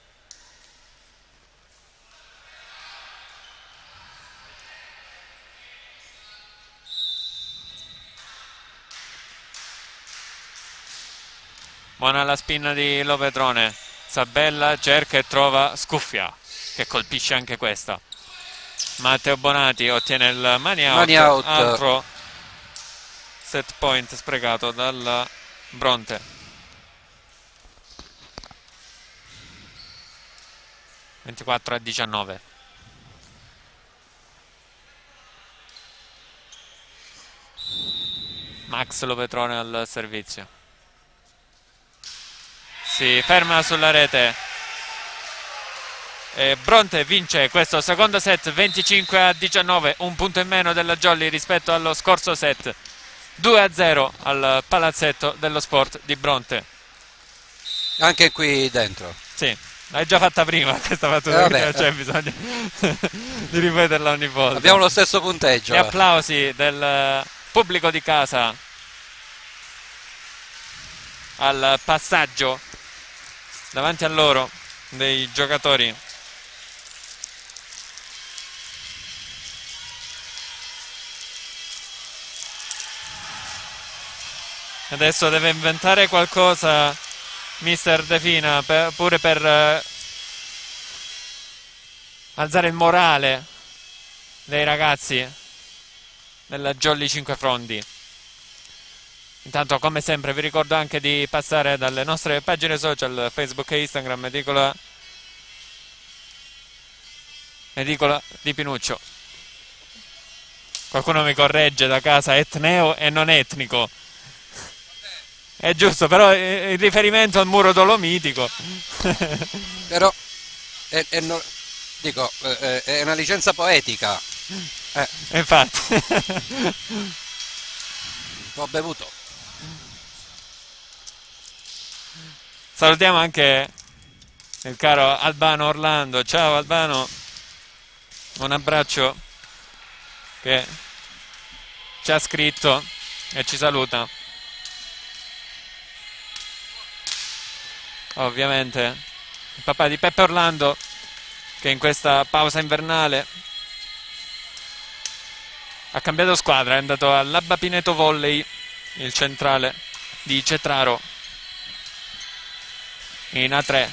Buona la spinna di Lovetrone. Sabella cerca e trova Scuffia, che colpisce anche questa. Matteo Bonati ottiene il money out. Altro set point sprecato dal Bronte. 24-19. Max Lovetrone al servizio. Si ferma sulla rete e Bronte vince questo secondo set 25-19, un punto in meno della Jolly rispetto allo scorso set. 2-0 al palazzetto dello sport di Bronte. Anche qui dentro. Sì, l'hai già fatta prima questa battuta, non c'è bisogno di ripeterla ogni volta. Abbiamo lo stesso punteggio. Gli applausi del pubblico di casa al passaggio davanti a loro dei giocatori. Adesso deve inventare qualcosa mister De Fina pure per alzare il morale dei ragazzi della Jolly Cinque Frondi. Intanto, come sempre, vi ricordo anche di passare dalle nostre pagine social Facebook e Instagram, Edicola di Pinuccio. Qualcuno mi corregge da casa, etneo e non etnico. È giusto, però il riferimento al muro dolomitico. Però è una licenza poetica. Infatti. Ho bevuto. Salutiamo anche il caro Albano Orlando. Ciao Albano, un abbraccio, che ci ha scritto e ci saluta. Ovviamente il papà di Peppe Orlando, che in questa pausa invernale ha cambiato squadra, è andato all'Abba Pineto Volley, il centrale di Cetraro, in A3.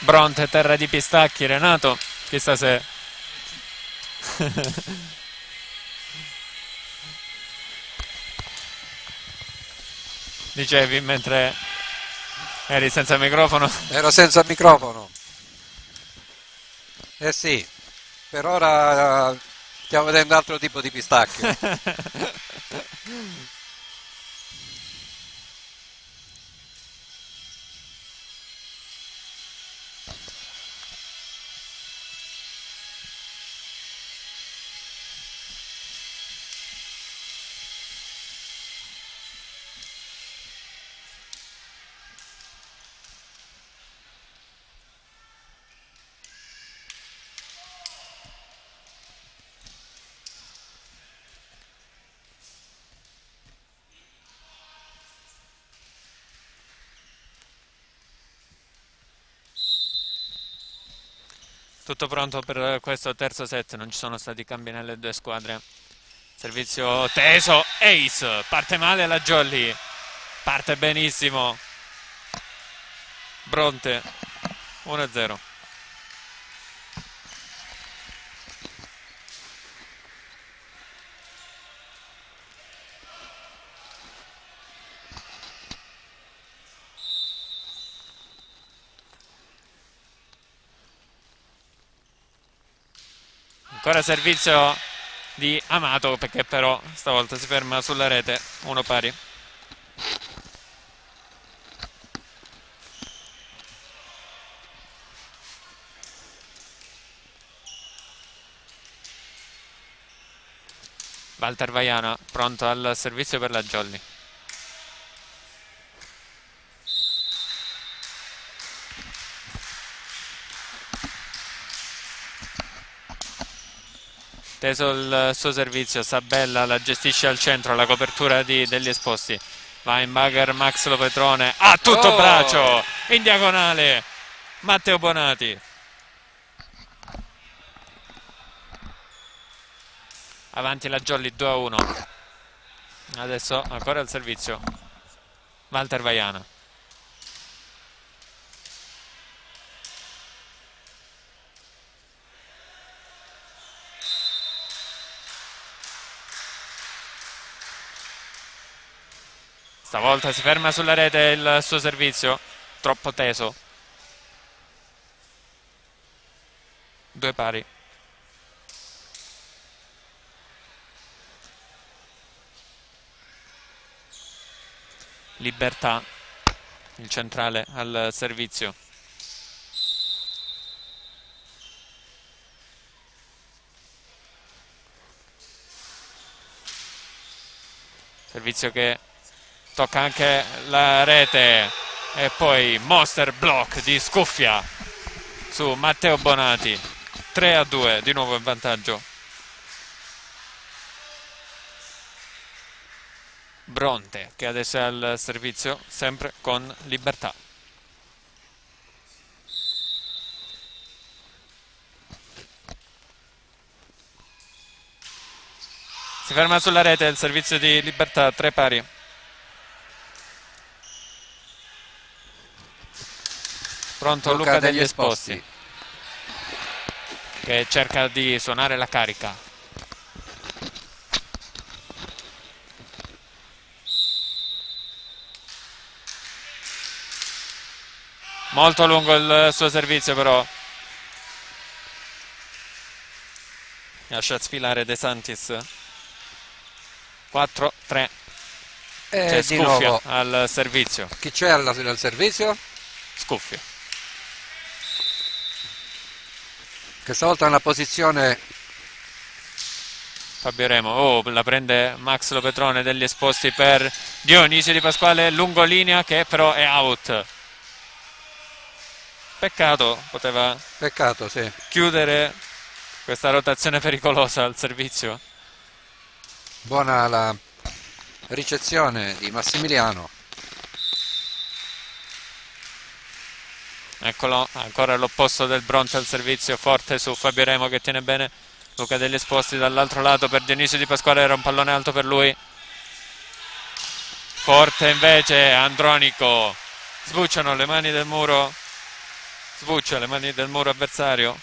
Bronte, terra di pistacchi, Renato, chissà se... Dicevi mentre eri senza microfono? Ero senza microfono. Eh sì, per ora stiamo vedendo altro tipo di pistacchio. Tutto pronto per questo terzo set, non ci sono stati cambi nelle due squadre. Servizio teso, ace, parte male la Jolly, parte benissimo Bronte, 1-0. Ancora servizio di Amato, perché però stavolta si ferma sulla rete, 1 pari. Walter Vaiana pronto al servizio per la Jolly. Teso il suo servizio, Sabella la gestisce al centro, la copertura degli esposti. Weinberger, Max Lopetrone, tutto braccio in diagonale Matteo Bonati. Avanti la Jolly 2-1. Adesso ancora il servizio Walter Vaiana. Stavolta si ferma sulla rete il suo servizio, troppo teso. 2 pari. Libertà, il centrale al servizio. Servizio che tocca anche la rete e poi monster block di Scuffia su Matteo Bonati. 3-2, di nuovo in vantaggio Bronte, che adesso è al servizio sempre con Libertà. Si ferma sulla rete il servizio di Libertà, 3 pari. Pronto Luca degli Esposti, che cerca di suonare la carica. Molto lungo il suo servizio, però lascia sfilare De Santis. 4-3. C'è Scuffia al servizio. Chi c'è al servizio? Scuffia. Questa volta nella posizione Fabio Remo, la prende Max Lopetrone degli Esposti per Dionisio Di Pasquale, lungolinea che però è out. Peccato, poteva sì, chiudere questa rotazione pericolosa al servizio. Buona la ricezione di Massimiliano. Eccolo, ancora l'opposto del Bronte al servizio, forte su Fabio Remo che tiene bene Luca degli Esposti dall'altro lato per Dionisio Di Pasquale, era un pallone alto per lui. Forte invece Andronico, sbucciano le mani del muro, sbuccia le mani del muro avversario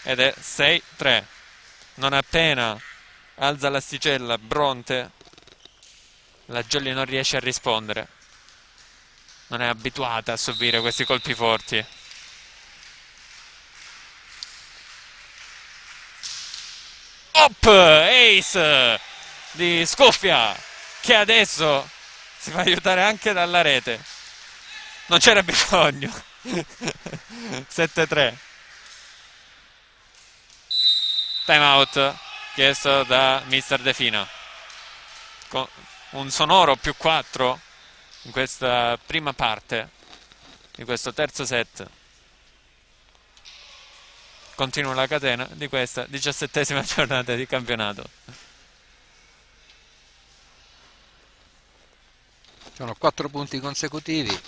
ed è 6-3. Non appena alza l'asticella Bronte, la Jolly non riesce a rispondere, non è abituata a subire questi colpi forti. Ace di Scuffia, che adesso si fa aiutare anche dalla rete, non c'era bisogno. 7-3. Time out chiesto da Mister De Fina, con un sonoro +4 in questa prima parte di questo terzo set. Continua la catena di questa 17ª giornata di campionato. Sono 4 punti consecutivi.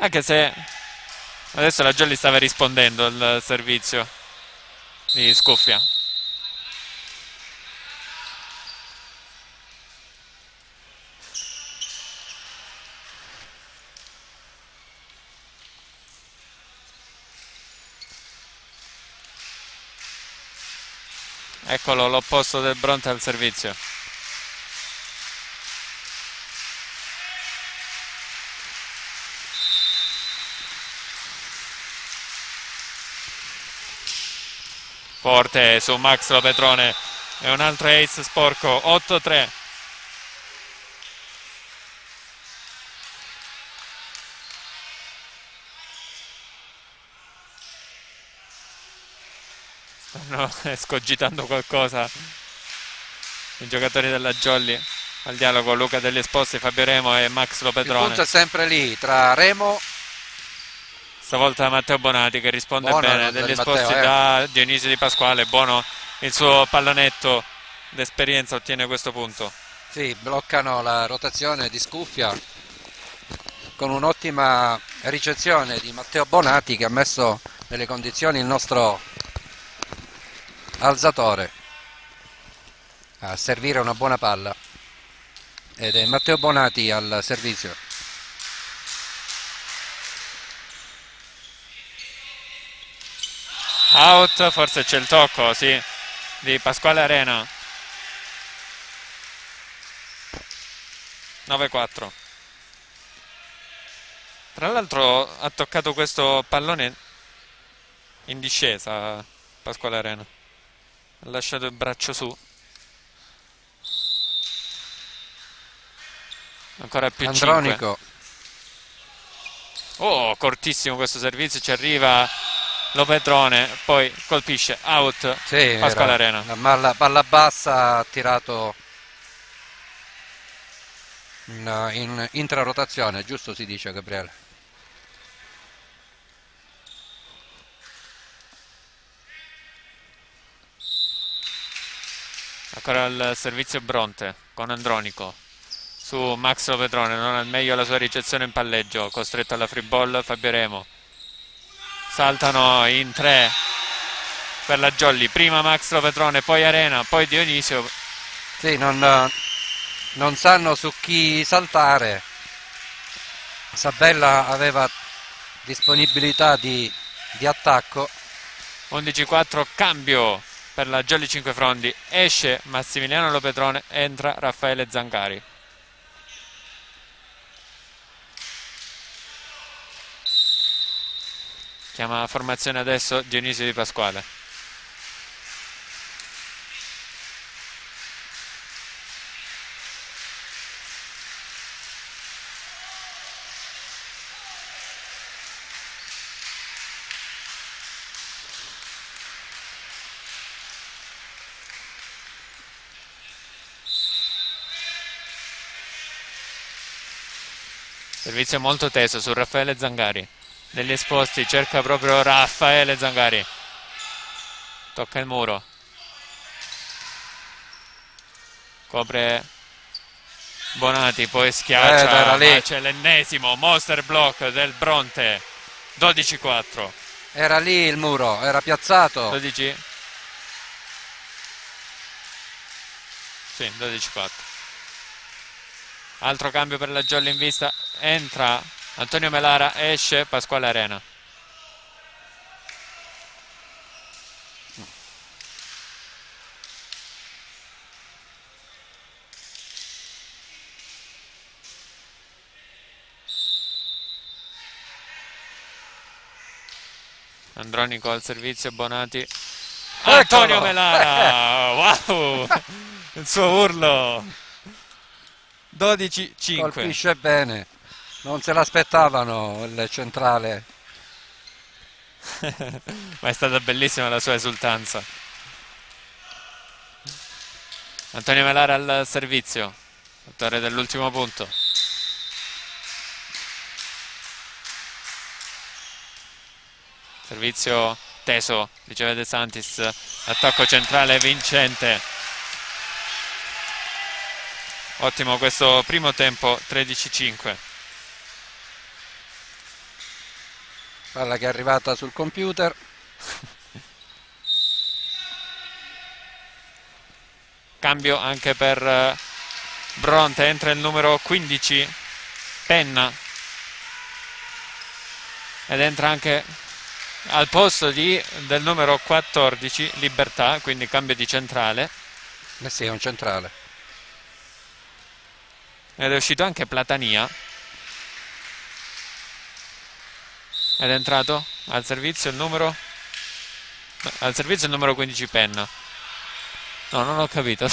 Anche se adesso la Jolly stava rispondendo al servizio di Scuffia. Eccolo l'opposto del Bronte al servizio. Forte su Max Lopetrone e un altro ace sporco. 8-3. Stanno escogitando qualcosa i giocatori della Jolly al dialogo. Luca Degli Esposti, Fabio Remo e Max Lopetrone. Il punto è sempre lì tra Remo, stavolta Matteo Bonati che risponde bene. Degli Esposti da Dionisio Di Pasquale. Buono il suo pallonetto d'esperienza, ottiene questo punto. Sì, bloccano la rotazione di Scuffia con un'ottima ricezione di Matteo Bonati, che ha messo nelle condizioni il nostro alzatore a servire una buona palla, ed è Matteo Bonati al servizio. Out, forse c'è il tocco, sì, di Pasquale Arena. 9-4. Tra l'altro ha toccato questo pallone in discesa Pasquale Arena, ha lasciato il braccio su. Ancora più Andronico. 5. Oh, cortissimo questo servizio, ci arriva Lopetrone, poi colpisce. Out, sì, Pasquale Arena. La palla bassa ha tirato in intrarotazione, giusto si dice, Gabriele? Ancora il servizio Bronte con Andronico su Max Lopetrone, non al meglio la sua ricezione in palleggio, costretto alla free ball Fabio Remo. Saltano in 3 per la Jolly, prima Max Lopetrone, poi Arena, poi Dionisio. Sì, non sanno su chi saltare. Sabella aveva disponibilità di attacco. 11-4, cambio per la Jolly Cinquefrondi, esce Massimiliano Lopetrone, entra Raffaele Zancari. Chiama la formazione adesso Dionisio Di Pasquale. Servizio molto teso su Raffaele Zangari. Degli Esposti cerca proprio Raffaele Zangari. Tocca il muro. Copre Bonati, poi schiaccia. Ma c'è l'ennesimo monster block del Bronte. 12-4. Era lì il muro, era piazzato. 12. Sì, 12-4. Altro cambio per la Jolly in vista. Entra Antonio Melara, esce Pasquale Arena. Andronico al servizio, Bonati. Antonio Melara! Wow! Il suo urlo. 12-5. Colpisce bene. Non se l'aspettavano il centrale. Ma è stata bellissima la sua esultanza. Antonio Melara al servizio, autore dell'ultimo punto. Servizio teso, riceve De Santis, attacco centrale vincente. Ottimo questo primo tempo, 13-5. Palla che è arrivata sul computer. Cambio anche per Bronte, entra il numero 15 Penna ed entra anche al posto del numero 14 Libertà, quindi cambio di centrale. Sì, è un centrale. Ed è uscito anche Platania ed è entrato al servizio il numero 15 Penna. No, non ho capito.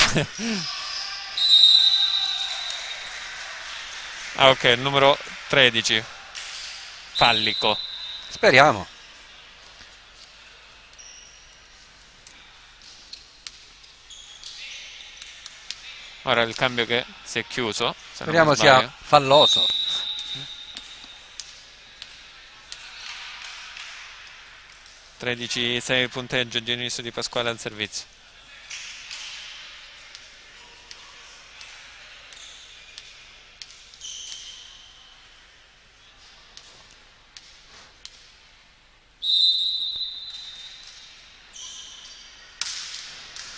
Ah, ok, il numero 13 Fallico. Speriamo. Ora il cambio che si è chiuso, se non mi Speriamo sia sbaglio. falloso. 13-6 il punteggio, Dionisio Di Pasquale al servizio.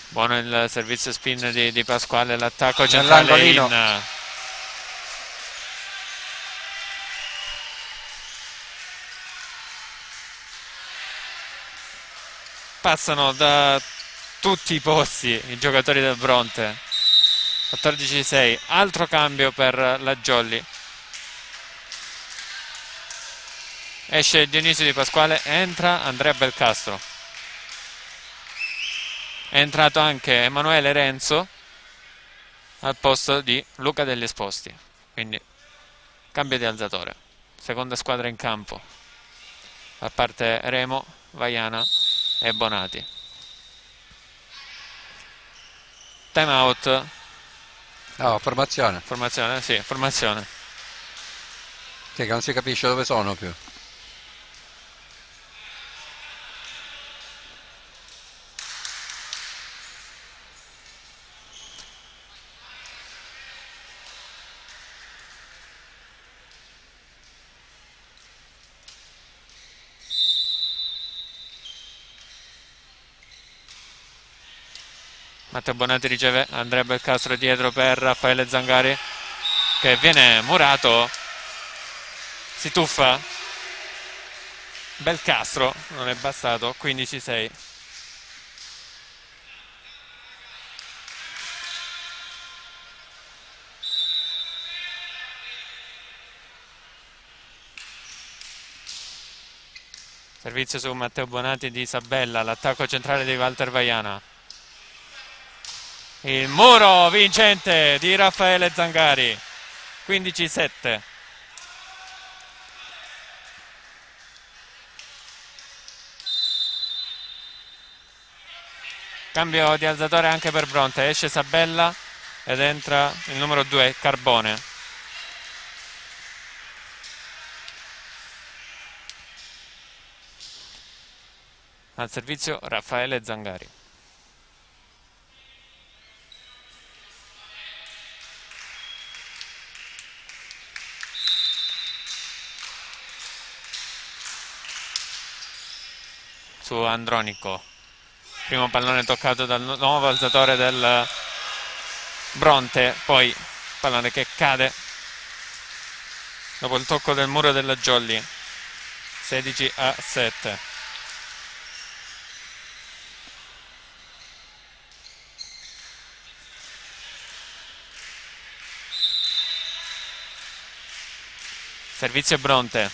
Buono il servizio spin di Pasquale, l'attacco centrale in. Passano da tutti i posti i giocatori del Bronte. 14-6, altro cambio per la Jolly. Esce Dionisio Di Pasquale, entra Andrea Belcastro. È entrato anche Emanuele Renzo al posto di Luca Degli Esposti. Quindi cambio di alzatore. Seconda squadra in campo. A parte Remo, Vaiana e Bonati. Time out. No, formazione. Formazione, sì, formazione. Che non si capisce dove sono più. Matteo Bonatti riceve Andrea Belcastro dietro per Raffaele Zangari che viene murato, si tuffa Belcastro, non è bastato. 15-6. Servizio su Matteo Bonatti di Sabella, l'attacco centrale di Walter Vaiana. Il muro vincente di Raffaele Zangari. 15-7. Cambio di alzatore anche per Bronte, esce Sabella ed entra il numero 2 Carbone. Al servizio Raffaele Zangari. Su Andronico. Primo pallone toccato dal nuovo alzatore del Bronte, poi pallone che cade dopo il tocco del muro della Jolly. 16-7. Servizio Bronte.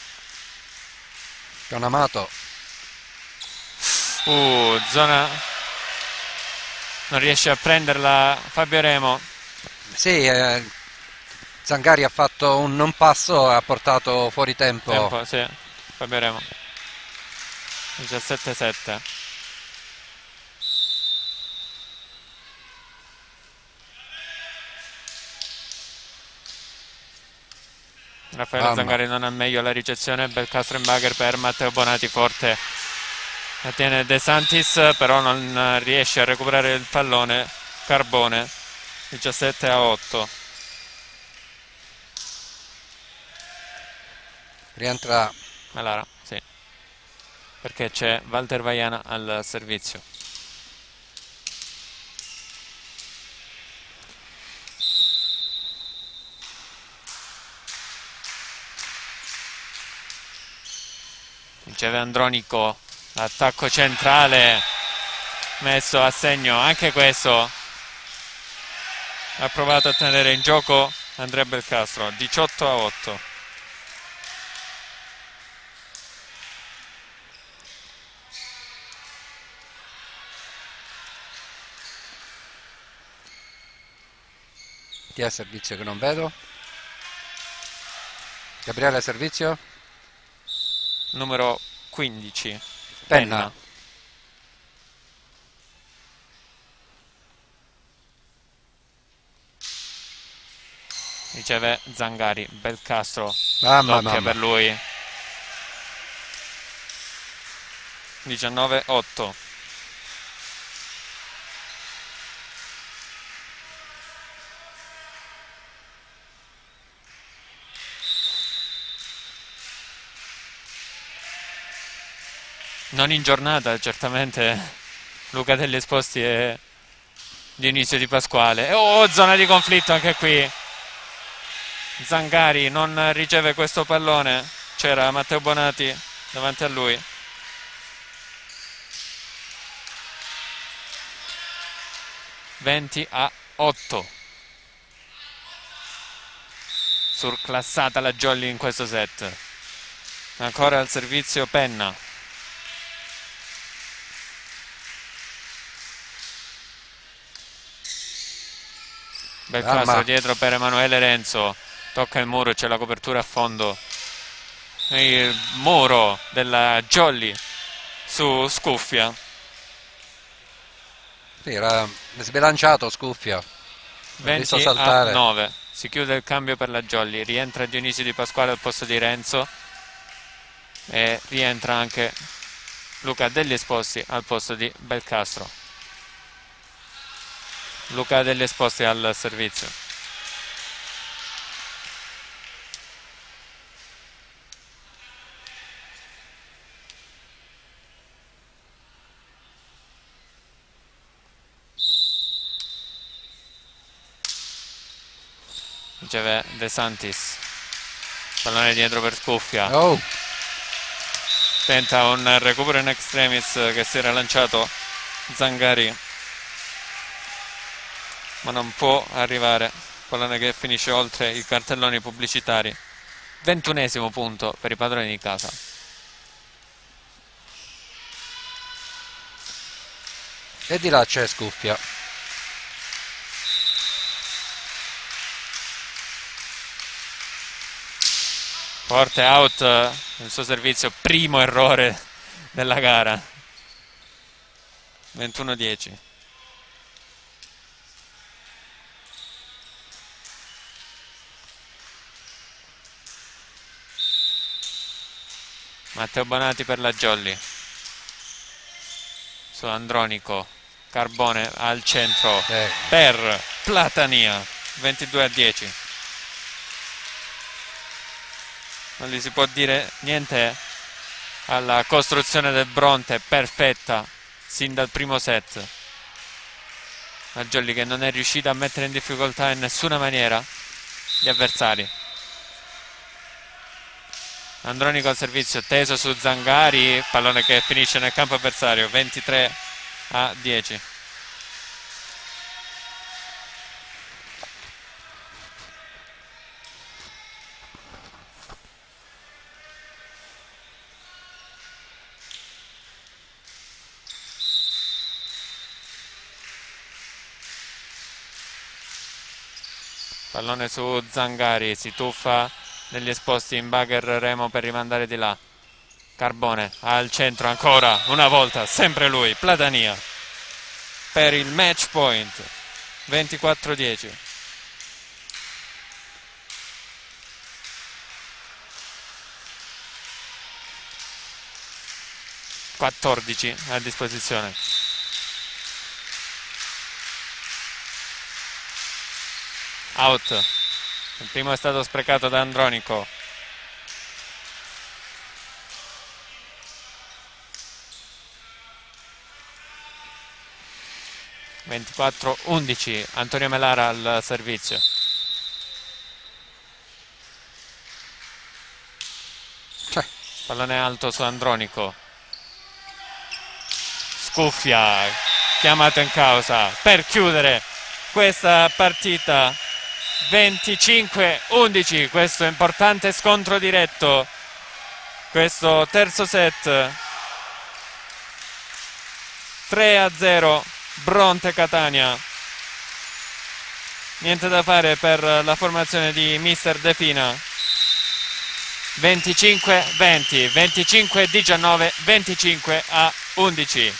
Con Amato. Zona non riesce a prenderla Fabio Remo. Sì, Zangari ha fatto un non passo e ha portato fuori tempo. Sì, Fabio Remo. 17-7. Raffaele Zangari non ha meglio la ricezione, Belcastro in bagger per Matteo Bonati, forte. La tiene De Santis, però non riesce a recuperare il pallone. Carbone. 17-8. Rientra Melara, sì. perché c'è Walter Vaiana al servizio. Riceve Andronico, attacco centrale messo a segno, anche questo ha provato a tenere in gioco Andrea Belcastro. 18-8. Chi è il servizio che non vedo? Gabriele servizio? Numero 15, Penna. Riceve Zangari, Belcastro, Mamma. per lui. 19-8. Non in giornata, certamente, Luca Degli Esposti e Dionisio Di Pasquale. Oh, zona di conflitto anche qui. Zangari non riceve questo pallone. C'era Matteo Bonati davanti a lui. (20-8). Surclassata la Jolly in questo set. Ancora al servizio Penna. Belcastro dietro per Emanuele Renzo. Tocca il muro, c'è la copertura a fondo. Il muro della Jolly su Scuffia. Sì, era sbilanciato Scuffia. 20-9. Si chiude il cambio per la Jolly. Rientra Dionisio Di Pasquale al posto di Renzo. E rientra anche Luca Degli Esposti al posto di Belcastro. Luca Degli Esposti al servizio. Riceve De Santis. Pallone dietro per Scuffia. Tenta un recupero in extremis che si era lanciato Zangari, ma non può arrivare. Pallone che finisce oltre i cartelloni pubblicitari. 21esimo punto per i padroni di casa. E di là c'è Scuffia. Forte out nel suo servizio, primo errore della gara. 21-10. Matteo Bonati per la Jolly. Su Andronico. Carbone al centro per Platania. 22-10. Non gli si può dire niente alla costruzione del Bronte, perfetta sin dal primo set. La Jolly che non è riuscita a mettere in difficoltà in nessuna maniera gli avversari. Andronico al servizio, teso su Zangari, pallone che finisce nel campo avversario. 23-10. Pallone su Zangari, si tuffa negli esposti in Bagher Remo per rimandare di là. Carbone al centro ancora una volta, sempre lui, Platania per il match point. 24-10. (14 a disposizione). Out. Il primo è stato sprecato da Andronico. 24-11, Antonio Melara al servizio. Pallone alto su Andronico. Scuffia, chiamato in causa per chiudere questa partita. 25-11, questo importante scontro diretto, questo terzo set. 3-0 Bronte Catania. Niente da fare per la formazione di mister De Pina. 25-20, 25-19, 25-11.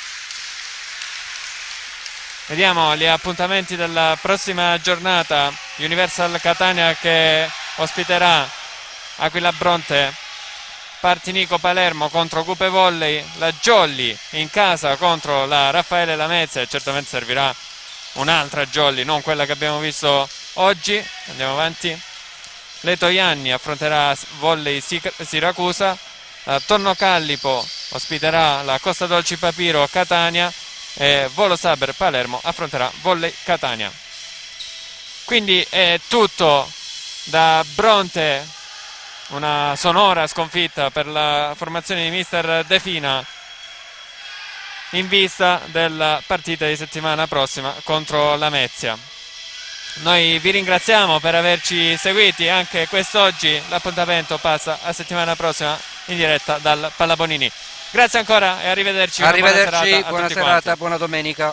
Vediamo gli appuntamenti della prossima giornata. Universal Catania che ospiterà Aquila Bronte, Partinico Palermo contro Cupe Volley, la Jolly in casa contro la Raffaele Lamezia, e certamente servirà un'altra Jolly, non quella che abbiamo visto oggi. Andiamo avanti. Leto Ianni affronterà Volley Siracusa, Tonno Callipo ospiterà la Costa Dolci Papiro Catania e Volo Saber Palermo affronterà Volley Catania. Quindi è tutto da Bronte, una sonora sconfitta per la formazione di mister De Pina in vista della partita di settimana prossima contro Lamezia. Noi vi ringraziamo per averci seguiti anche quest'oggi. L'appuntamento passa a settimana prossima in diretta dal Palla Bonini. Grazie ancora e arrivederci. Arrivederci, buona serata, buona domenica.